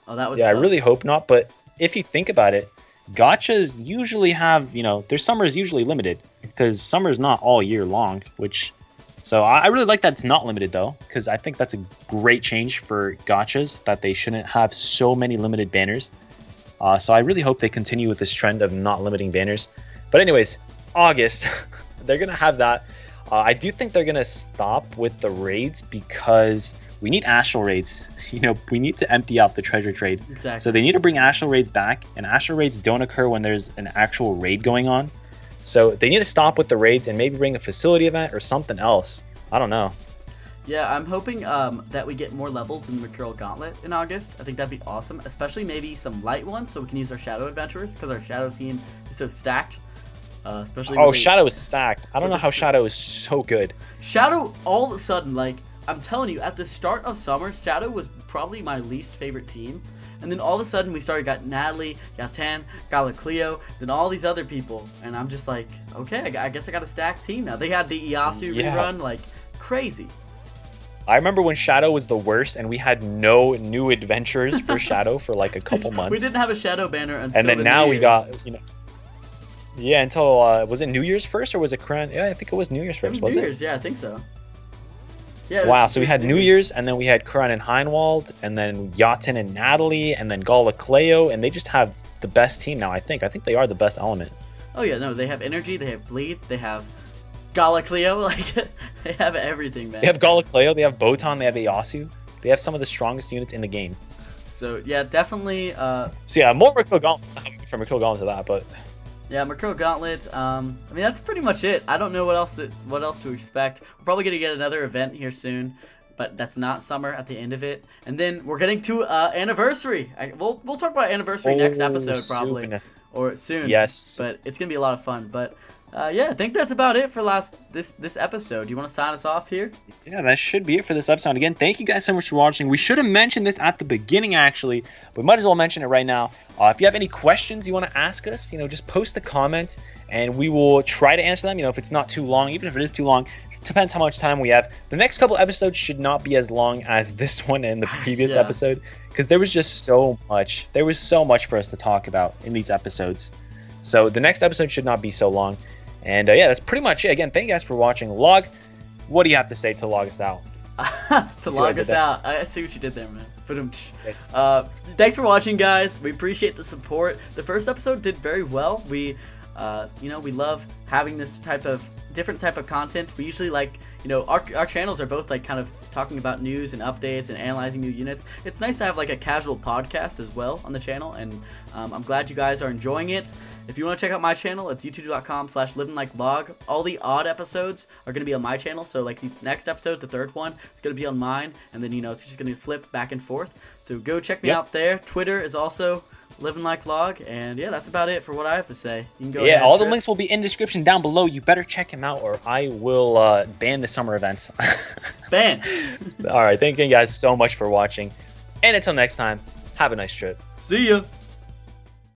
Speaker 2: Oh, that would suck.
Speaker 1: I really hope not. But if you think about it, gachas usually have, their summer is usually limited because summer is not all year long, So I really like that it's not limited, though, because I think that's a great change for gachas, that they shouldn't have so many limited banners. So I really hope they continue with this trend of not limiting banners. But anyways, August, they're going to have that. I do think they're going to stop with the raids because we need Astral Raids. We need to empty out the treasure trade.
Speaker 2: Exactly.
Speaker 1: So they need to bring Astral Raids back, and Astral Raids don't occur when there's an actual raid going on. So they need to stop with the raids and maybe bring a facility event or something else. I don't know.
Speaker 2: Yeah, I'm hoping that we get more levels in the Mercurial Gauntlet in August. I think that'd be awesome, especially maybe some light ones so we can use our Shadow Adventurers because our Shadow team is so stacked. Especially
Speaker 1: Shadow is stacked. I don't know how Shadow is so good.
Speaker 2: Shadow, all of a sudden, like, I'm telling you, at the start of summer, Shadow was probably my least favorite team. And then all of a sudden we got Natalie, Jeanne, Gala Cleo, then all these other people. And I'm just like, okay, I guess I got a stacked team now. They had the Iyasu rerun, like, crazy.
Speaker 1: I remember when Shadow was the worst and we had no new adventures for Shadow for like a couple months.
Speaker 2: We didn't have a Shadow banner until
Speaker 1: And then now we got, yeah, until, was it New Year's 1st or was it Crown? Yeah, I think it was New Year's 1st, was it?
Speaker 2: New Year's, yeah, I think so. Yeah,
Speaker 1: wow, so we had New Year's, and then we had Kuran and Heinwald, and then Yatin and Natalie, and then Gala Cleo, and they just have the best team now, I think. I think they are the best element.
Speaker 2: Oh, yeah, no, they have energy, they have bleed, they have Gala Cleo, like, they have everything, man.
Speaker 1: They have Gala Cleo, they have Botan, they have Iyasu. They have some of the strongest units in the game.
Speaker 2: So, yeah, definitely.
Speaker 1: So, yeah, more Mercurial Gauntlet, from Mercurial Gauntlet to that, but...
Speaker 2: Yeah, Mercurial Gauntlet. I mean, that's pretty much it. I don't know what else to expect. We're probably gonna get another event here soon, but that's not summer at the end of it. And then we're getting to anniversary. We'll talk about anniversary next episode probably, or soon.
Speaker 1: Yes.
Speaker 2: But it's gonna be a lot of fun. But yeah, I think that's about it for this episode. Do you want to sign us off here?
Speaker 1: Yeah, that should be it for this episode. Again, thank you guys so much for watching. We should have mentioned this at the beginning, actually, but might as well mention it right now. If you have any questions you want to ask us, just post a comment, and we will try to answer them. If it's not too long, even if it is too long, it depends how much time we have. The next couple episodes should not be as long as this one and the previous episode, because there was just so much. There was so much for us to talk about in these episodes. So the next episode should not be so long. And yeah, that's pretty much it. Again, thank you guys for watching. Log, what do you have to say to log us out?
Speaker 2: To log us out. I see what you did there, man. Thanks for watching, guys. We appreciate the support. The first episode did very well. We love having this different type of content. We usually like, our channels are both like kind of talking about news and updates and analyzing new units. It's nice to have like a casual podcast as well on the channel, and I'm glad you guys are enjoying it. If you want to check out my channel, it's youtube.com/livinglikelog. All the odd episodes are going to be on my channel, so like the next episode, the third one, it's going to be on mine, and then it's just going to flip back and forth. So go check me out there. Twitter is also livinglikelog, and yeah, that's about it for what I have to say. You can go ahead,
Speaker 1: all the links will be in the description down below. You better check him out, or I will ban the summer events.
Speaker 2: Ban.
Speaker 1: All right, thank you guys so much for watching, and until next time, have a nice trip.
Speaker 2: See ya.